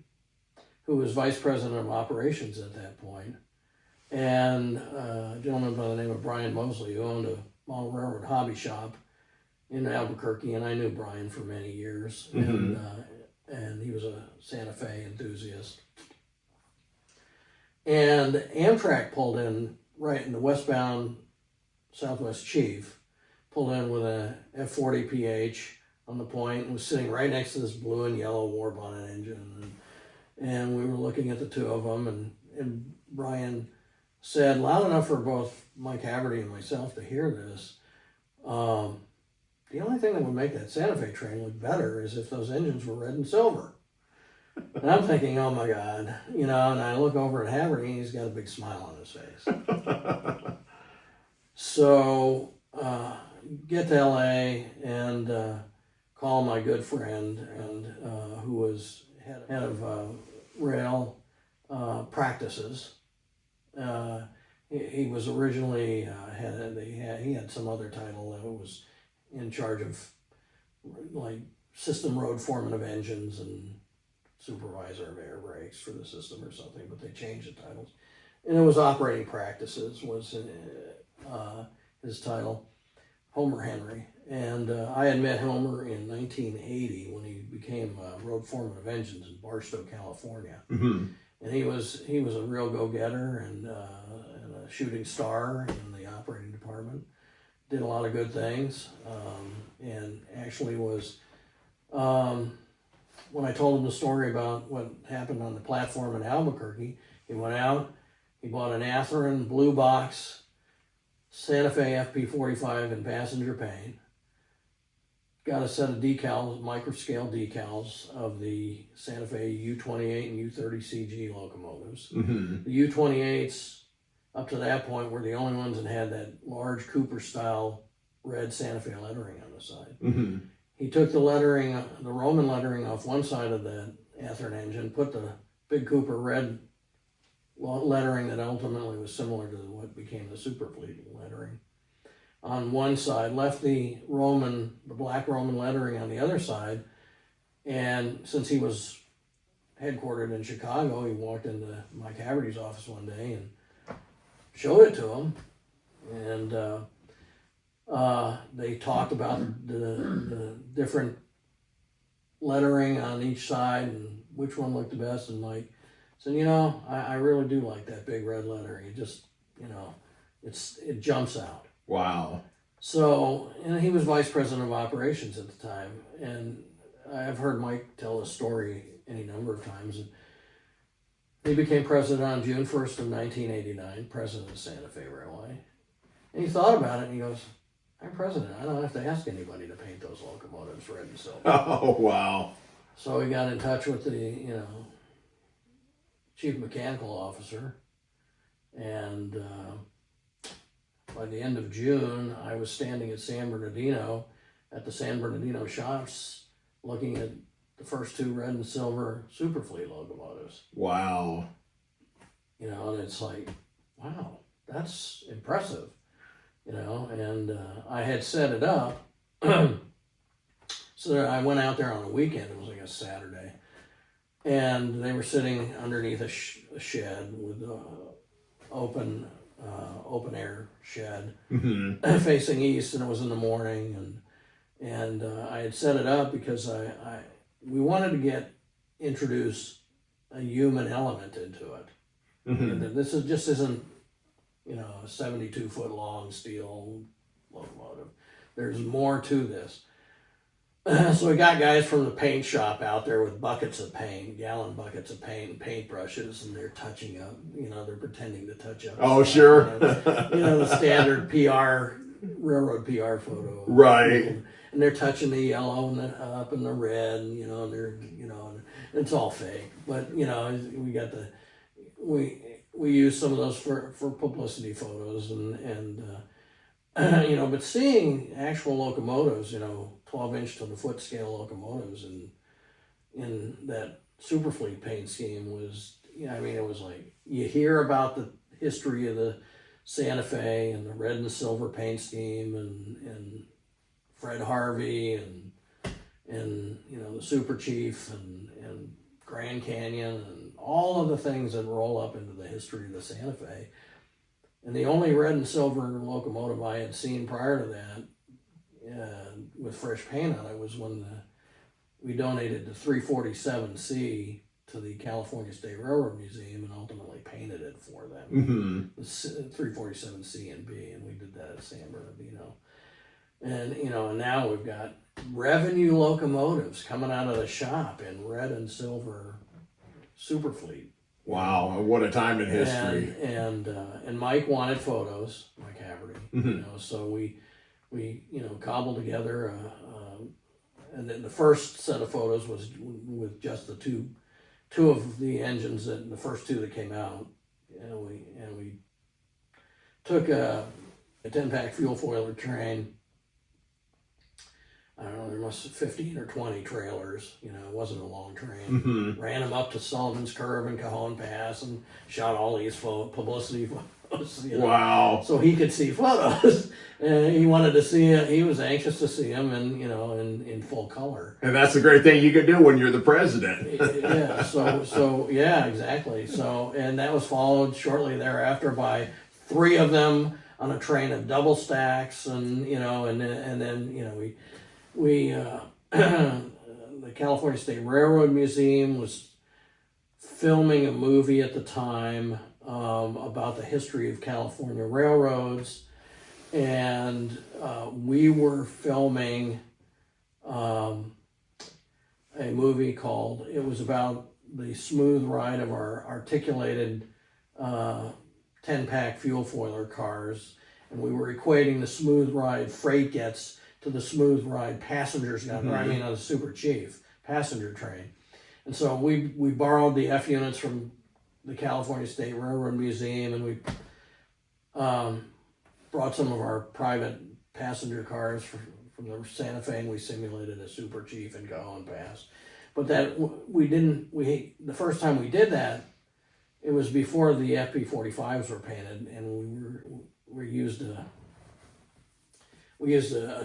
who was vice president of operations at that point, and a gentleman by the name of Brian Mosley, who owned a model railroad hobby shop in Albuquerque, and I knew Brian for many years, Mm-hmm. and he was a Santa Fe enthusiast. And Amtrak pulled in right in the westbound Southwest Chief, pulled in with a F40PH on the point, and was sitting right next to this blue and yellow Warbond engine. And we were looking at the two of them, and Brian said, loud enough for both Mike Haverty and myself to hear this, the only thing that would make that Santa Fe train look better is if those engines were red and silver. And I'm thinking, oh my God, and I look over at Haverty, and he's got a big smile on his face. So, get to LA and call my good friend, and who was head of rail practices. He was originally he had some other title that was in charge of like system road foreman of engines and supervisor of air brakes for the system or something, but they changed the titles. And it was operating practices was his title, Homer Henry. And I had met Homer in 1980 when he became road foreman of engines in Barstow, California. Mm-hmm. And he was a real go-getter and a shooting star in the operating department. Did a lot of good things, and actually was, when I told him the story about what happened on the platform in Albuquerque, he went out, he bought an Atherin blue box Santa Fe FP45 in passenger paint, got a set of decals, microscale decals of the Santa Fe U28 and U30 CG locomotives. Mm-hmm. The U28s, up to that point, were the only ones that had that large Cooper-style red Santa Fe lettering on the side. Mm-hmm. He took the lettering, the Roman lettering off one side of that Atherin engine, put the big Cooper red lettering that ultimately was similar to what became the Superfleet lettering on one side, left the black Roman lettering on the other side, and since he was headquartered in Chicago, he walked into Mike Haverty's office one day and showed it to him, and they talked about the different lettering on each side and which one looked the best, and Mike said, I really do like that big red lettering. It just, it jumps out. Wow. So, and he was vice president of operations at the time, and I've heard Mike tell this story any number of times. And he became president on June 1st of 1989, president of Santa Fe Railway. And he thought about it, and he goes, I'm president. I don't have to ask anybody to paint those locomotives red and silver. Oh, wow. So he got in touch with the, chief mechanical officer, and by the end of June, I was standing at San Bernardino, at the San Bernardino shops, looking at the first two red and silver Superfleet locomotives. Wow. And it's like, wow, that's impressive, and I had set it up so that I went out there on a weekend. It was like a Saturday, and they were sitting underneath a shed with open air shed, Mm-hmm. facing east, and it was in the morning, and I had set it up because we wanted to introduce a human element into it. Mm-hmm. And this isn't a 72-foot long steel locomotive. There's more to this. So we got guys from the paint shop out there with buckets of paint, gallon buckets of paint and paintbrushes, and they're touching up. They're pretending to touch up. Oh, sure. The standard PR, railroad PR photo. Right. And they're touching the yellow and the up and the red, and and it's all fake. But we got we use some of those for publicity photos and but seeing actual locomotives, 12-inch to the foot scale locomotives in that Superfleet paint scheme was, it was like, you hear about the history of the Santa Fe and the red and silver paint scheme and Fred Harvey and the Super Chief and Grand Canyon and all of the things that roll up into the history of the Santa Fe. And the only red and silver locomotive I had seen prior to that with fresh paint on it was when we donated the 347C to the California State Railroad Museum and ultimately painted it for them. The 347C and B, and we did that at San Bernardino. And and now we've got revenue locomotives coming out of the shop in red and silver Superfleet. Wow, what a time in history! And Mike wanted photos, Mike Haverty. So we cobbled together, and then the first set of photos was with just the two of the engines the first two that came out, and we took a 10-pack fuel foiler train. I don't know, there must have 15 or 20 trailers, it wasn't a long train. Ran them up to Sullivan's Curve and Cajon Pass and shot all these publicity photos. Wow. So he could see photos. And he wanted to see it. He was anxious to see them in full color. And that's a great thing you can do when you're the president. Yeah, so yeah, exactly. So, and that was followed shortly thereafter by 3 of them on a train of double stacks and then we the California State Railroad Museum was filming a movie at the time about the history of California railroads, and we were filming a movie it was about the smooth ride of our articulated 10-pack fuel foiler cars, and we were equating the smooth ride freight gets to the smooth ride passengers got, on the Super Chief passenger train. And so we borrowed the F units from the California State Railroad Museum, and we brought some of our private passenger cars from the Santa Fe, and we simulated a Super Chief and Cajon Pass. But the first time we did that, it was before the FP45s were painted, and we used a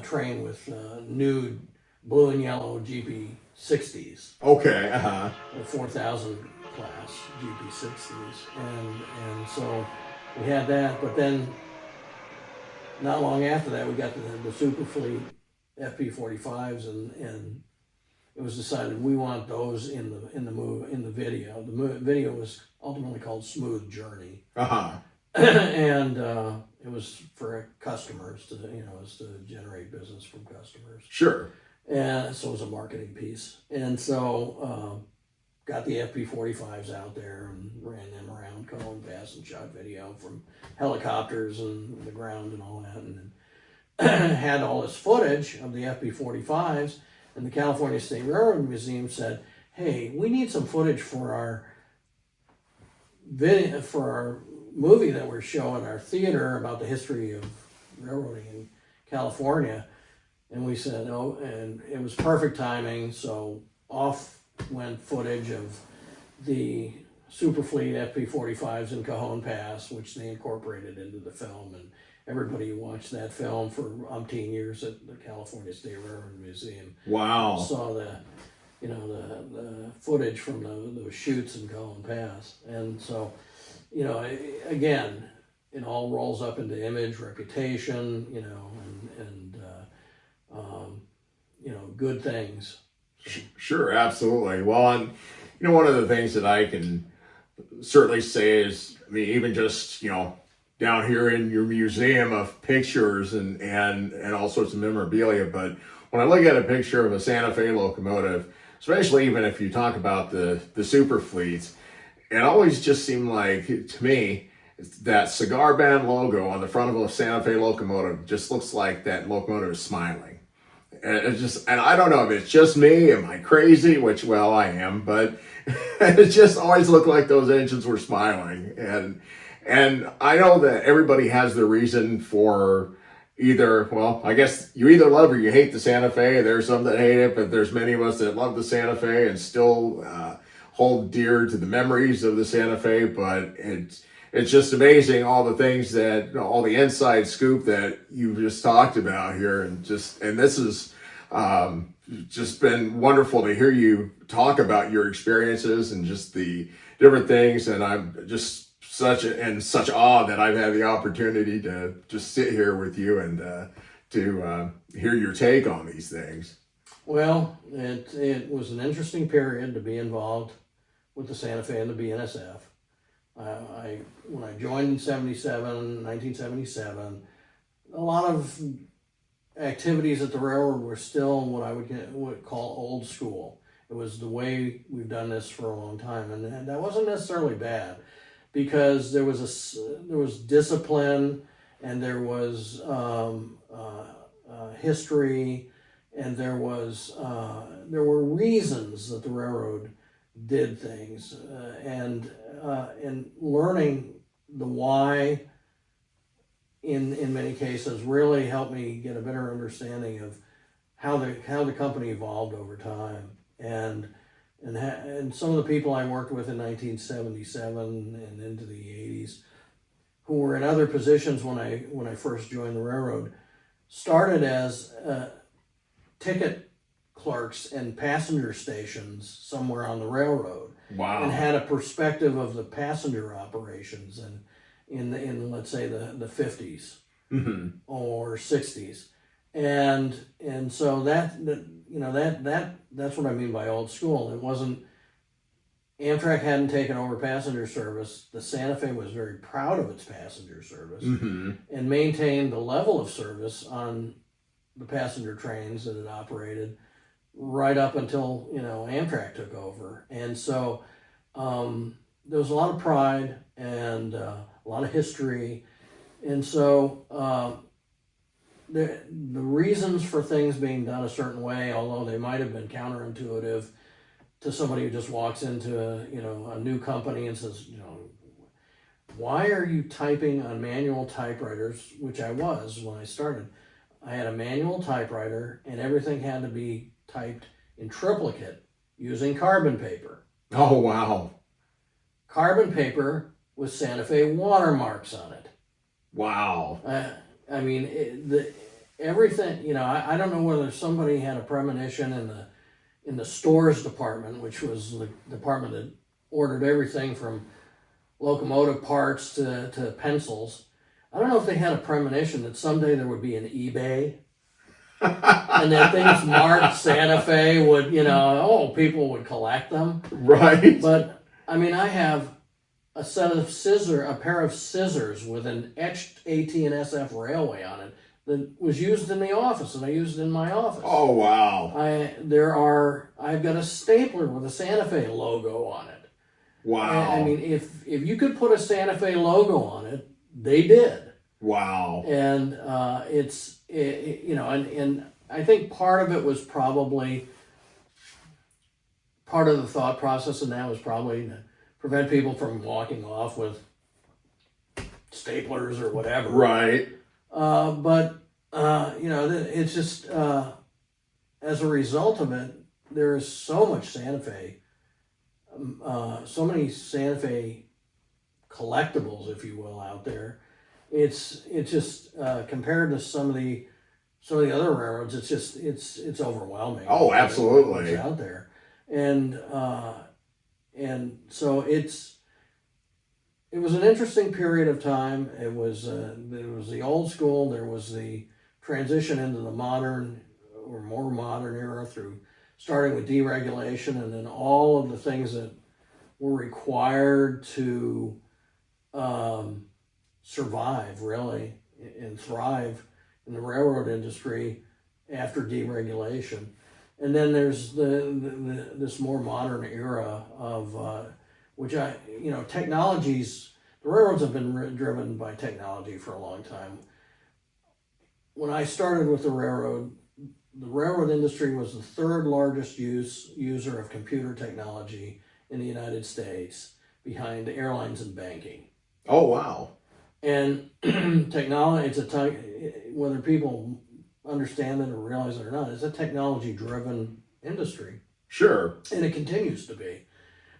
train with nude blue and yellow GP60s. Okay, The 4000 class GP60s. And so we had that, but then not long after that we got the Superfleet FP45s, and it was decided we want those in the video. The video was ultimately called Smooth Journey. And it was for customers to generate business from customers. Sure. And so it was a marketing piece. And so got the FP45s out there and ran them around Cajon Pass and shot video from helicopters and the ground and all that, and then had all this footage of the FP45s. And the California State Railroad Museum said, "Hey, we need some footage for our video, for our movie that we're showing our theater about the history of railroading in California." And we said, "Oh," and it was perfect timing. So off went footage of the Superfleet FP45s in Cajon Pass, which they incorporated into the film. And everybody who watched that film for umpteen years at the California State Railroad Museum, wow, saw the footage from those shoots in Cajon Pass. And so, again, it all rolls up into image, reputation, and good things. Sure, absolutely. Well, and one of the things that I can certainly say is, even just down here in your museum of pictures and all sorts of memorabilia, but when I look at a picture of a Santa Fe locomotive, especially even if you talk about the super fleets, it always just seemed like, to me, that cigar band logo on the front of a Santa Fe locomotive just looks like that locomotive is smiling. And and I don't know if it's just me, am I crazy? Which, well, I am, but it just always looked like those engines were smiling. And I know that everybody has their reason for either, well, I guess you either love or you hate the Santa Fe. There's some that hate it, but there's many of us that love the Santa Fe and still hold dear to the memories of the Santa Fe. But it's just amazing all the things that, all the inside scoop that you've just talked about here, and this is just been wonderful to hear you talk about your experiences and just the different things. And I'm just in such awe that I've had the opportunity to just sit here with you and to hear your take on these things. Well, it was an interesting period to be involved with the Santa Fe and the BNSF. When I joined in 1977, a lot of activities at the railroad were still what I would call old school. It was the way we've done this for a long time, and that wasn't necessarily bad, because there was discipline, and there was history, and there were reasons that the railroad did things, and learning the why in many cases really helped me get a better understanding of how the company evolved over time, and some of the people I worked with in 1977 and into the 80s, who were in other positions when I first joined the railroad, started as ticket clerks and passenger stations somewhere on the railroad. Wow. And had a perspective of the passenger operations and in let's say the 50s or 60s, and so that's what I mean by old school. It wasn't, Amtrak hadn't taken over passenger service. The Santa Fe was very proud of its passenger service and maintained the level of service on the passenger trains that it operated right up until Amtrak took over. And so there was a lot of pride and a lot of history, and so the reasons for things being done a certain way, although they might have been counterintuitive to somebody who just walks into a new company and says, why are you typing on manual typewriters, which I was when I started. I had a manual typewriter, and everything had to be typed in triplicate using carbon paper. Oh, wow. Carbon paper with Santa Fe watermarks on it. Wow. I mean, everything, I don't know whether somebody had a premonition in the stores department, which was the department that ordered everything from locomotive parts to pencils. I don't know if they had a premonition that someday there would be an eBay and that things marked Santa Fe would, people would collect them. Right. But I mean, I have a pair of scissors with an etched AT&SF railway on it that was used in the office, and I used it in my office. Oh, wow. I've got a stapler with a Santa Fe logo on it. Wow. I mean, if you could put a Santa Fe logo on it, they did. Wow. And and I think part of it was probably part of the thought process, and that was probably to prevent people from walking off with staplers or whatever. Right. It's just as a result of it, there is so much Santa Fe, so many Santa Fe collectibles, if you will, out there. It's just compared to some of the other railroads, it's overwhelming. Oh, absolutely. What's out there, and so it was an interesting period of time. It was the old school. There was the transition into the modern or more modern era through starting with deregulation, and then all of the things that were required to survive really and thrive in the railroad industry, after deregulation. And then there's this more modern era of which technologies. The railroads have been driven by technology for a long time. When I started with the railroad industry was the third largest user of computer technology in the United States, behind airlines and banking. Oh, wow. And technology, whether people understand it or realize it or not, it's a technology-driven industry. Sure. And it continues to be.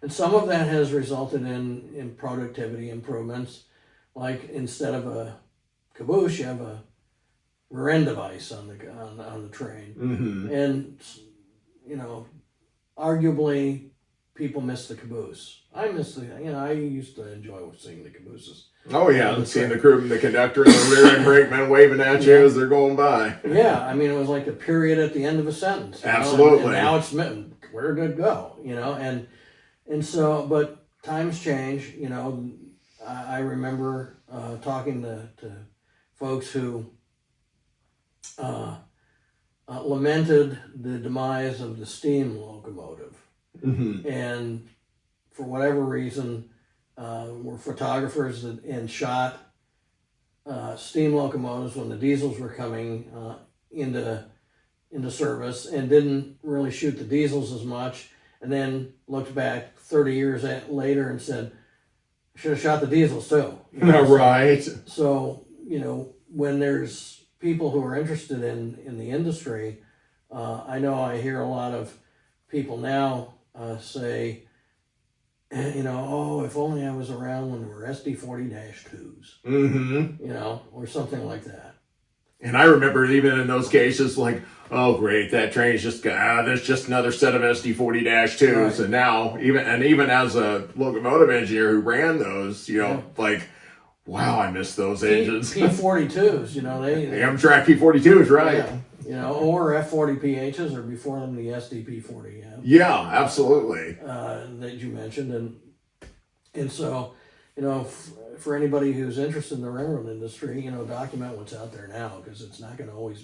And some of that has resulted in productivity improvements, like instead of a caboose, you have a rear end device on the train. Mm-hmm. And, arguably, people miss the caboose. I used to enjoy seeing the cabooses. Oh, yeah, and seeing the crew and the conductor and the rear end brakeman waving at you as they're going by. Yeah, I mean, it was like a period at the end of a sentence. Absolutely. And now it's, where did it go? And so, but times change, I remember talking to folks who lamented the demise of the steam locomotive. Mm-hmm. And for whatever reason, were photographers and shot steam locomotives when the diesels were coming into service, and didn't really shoot the diesels as much, and then looked back 30 years later and said, should have shot the diesels too. Right. So, when there's people who are interested in the industry, I know I hear a lot of people now say, if only I was around when there were SD40-2s, Mm-hmm. Or something like that. And I remember even in those cases, like, oh, great, that train's just, there's just another set of SD40-2s. Right. And now, even as a locomotive engineer who ran those, like, wow, I miss those engines. P42s, they Amtrak P42s, right. Yeah. Or F40PHs, or before them, the SDP40. Yeah, absolutely. That you mentioned. And so, for anybody who's interested in the railroad industry, document what's out there now, because it's not going to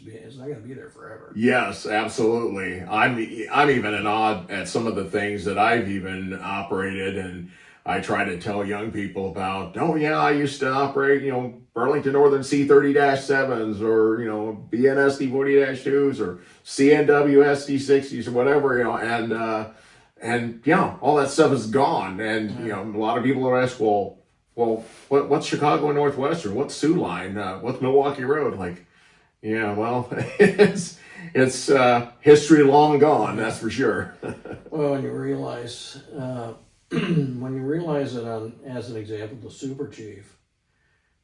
be there forever. Yes, absolutely. I'm even in awe at some of the things that I've even operated, and I try to tell young people about, oh yeah, I used to operate, Burlington Northern C30-7s, or, BNSD 40-2s, or CNW SD60s, or whatever, and all that stuff is gone. And, a lot of people are asked, well, what's Chicago and Northwestern? What's Sioux Line? What's Milwaukee Road? Like, yeah, well, it's history long gone, that's for sure. Well, when you realize that as an example, the Super Chief,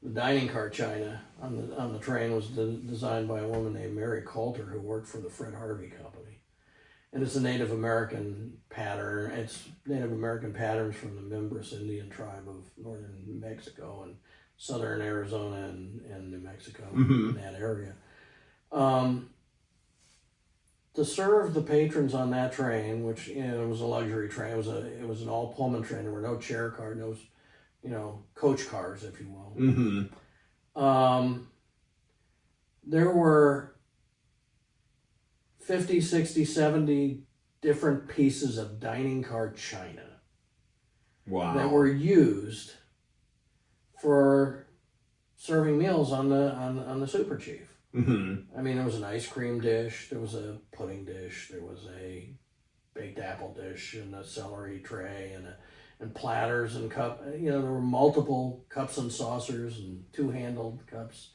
the dining car china on the train was designed by a woman named Mary Coulter, who worked for the Fred Harvey Company. And it's a Native American pattern. It's Native American patterns from the Mimbres Indian tribe of northern New Mexico and southern Arizona and New Mexico, mm-hmm. in that area. To serve the patrons on that train, which it was a luxury train, it was an all Pullman train. There were no chair cars, no coach cars, if you will. Mm-hmm. There were 50, 60, 70 different pieces of dining car china. Wow. That were used for serving meals on the Super Chief. Mm-hmm. I mean, there was an ice cream dish, there was a pudding dish, there was a baked apple dish, and a celery tray, and platters and cup. There were multiple cups and saucers, and two-handled cups,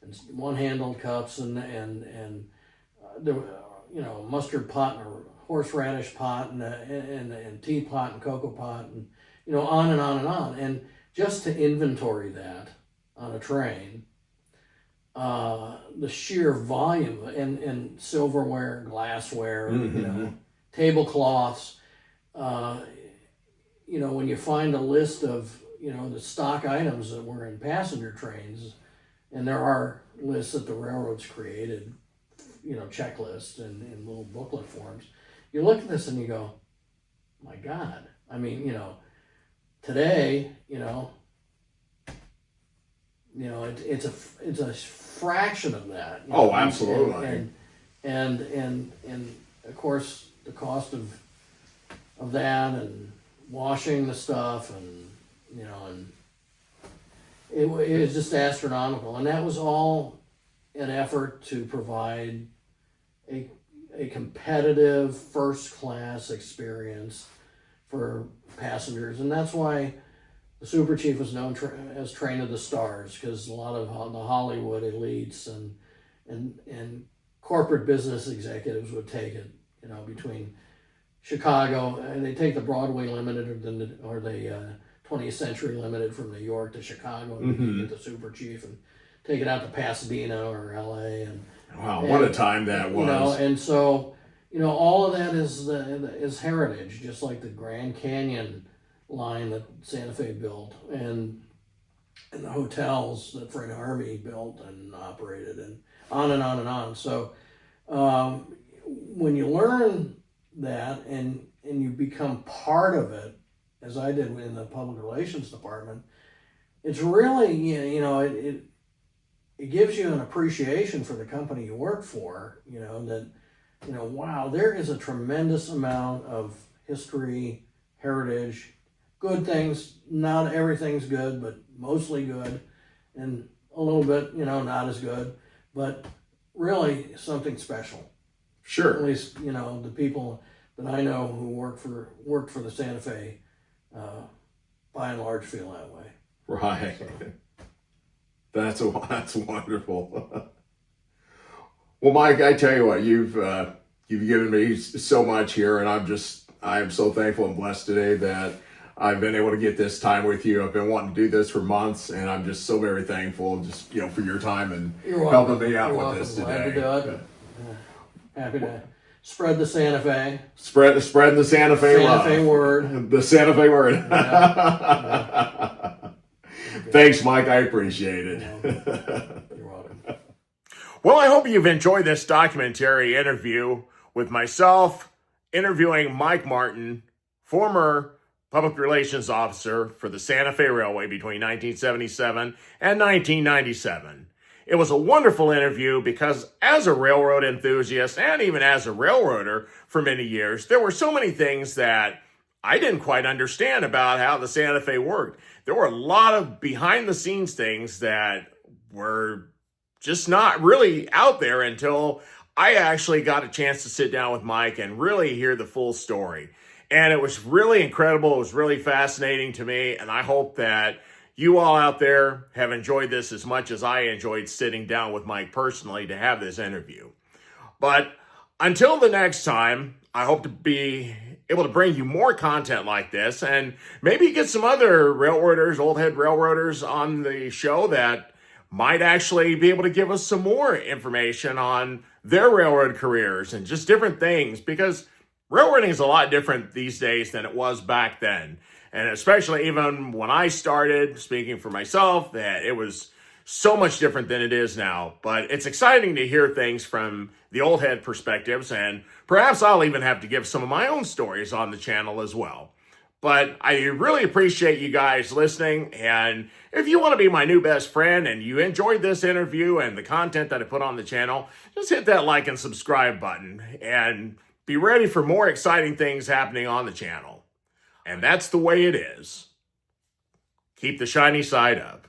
and one-handled cups, and there were, mustard pot and a horseradish pot, and teapot and cocoa pot, and on and on and on. And just to inventory that on a train, the sheer volume, and silverware, glassware, mm-hmm. Tablecloths, when you find a list of, the stock items that were in passenger trains, and there are lists that the railroads created, checklists and little booklet forms, you look at this and you go, my God. I mean, today, it's a fraction of that. Oh, absolutely. and of course the cost of that and washing the stuff and and it was just astronomical, and that was all an effort to provide a competitive first class experience for passengers, and that's why the Super Chief was known as Train of the Stars, because a lot of the Hollywood elites and corporate business executives would take it, between Chicago, and they take the Broadway Limited or the 20th Century Limited from New York to Chicago, and you get the Super Chief and take it out to Pasadena or LA. Wow, what a time that was. And so, all of that is heritage, just like the Grand Canyon line that Santa Fe built, and the hotels that Fred Harvey built and operated, and on and on and on. So when you learn that and you become part of it, as I did in the public relations department, it's really, it gives you an appreciation for the company you work for, that, wow, there is a tremendous amount of history, heritage, good things. Not everything's good, but mostly good, and a little bit, not as good, but really something special. Sure. At least, the people that I know who worked for the Santa Fe, by and large, feel that way. Right. That's wonderful. Well, Mike, I tell you what, you've given me so much here, and I am so thankful and blessed today that I've been able to get this time with you. I've been wanting to do this for months, and I'm just so very thankful, just for your time and helping me out with this today. Glad to do it. Happy to spread the Santa Fe. Spread the Santa Fe Santa love. Fe word. The Santa Fe word. Yeah. Thanks, Mike. I appreciate it. You're welcome. Well, I hope you've enjoyed this documentary interview with myself interviewing Mike Martin, former public relations officer for the Santa Fe Railway between 1977 and 1997. It was a wonderful interview because as a railroad enthusiast and even as a railroader for many years, there were so many things that I didn't quite understand about how the Santa Fe worked. There were a lot of behind the scenes things that were just not really out there until I actually got a chance to sit down with Mike and really hear the full story. And it was really incredible. It was really fascinating to me. And I hope that you all out there have enjoyed this as much as I enjoyed sitting down with Mike personally to have this interview. But until the next time, I hope to be able to bring you more content like this and maybe get some other railroaders, old head railroaders on the show that might actually be able to give us some more information on their railroad careers and just different things, because railroading is a lot different these days than it was back then. And especially even when I started, speaking for myself, that it was so much different than it is now. But it's exciting to hear things from the old head perspectives, and perhaps I'll even have to give some of my own stories on the channel as well. But I really appreciate you guys listening, and if you want to be my new best friend and you enjoyed this interview and the content that I put on the channel, just hit that like and subscribe button and be ready for more exciting things happening on the channel. And that's the way it is. Keep the shiny side up.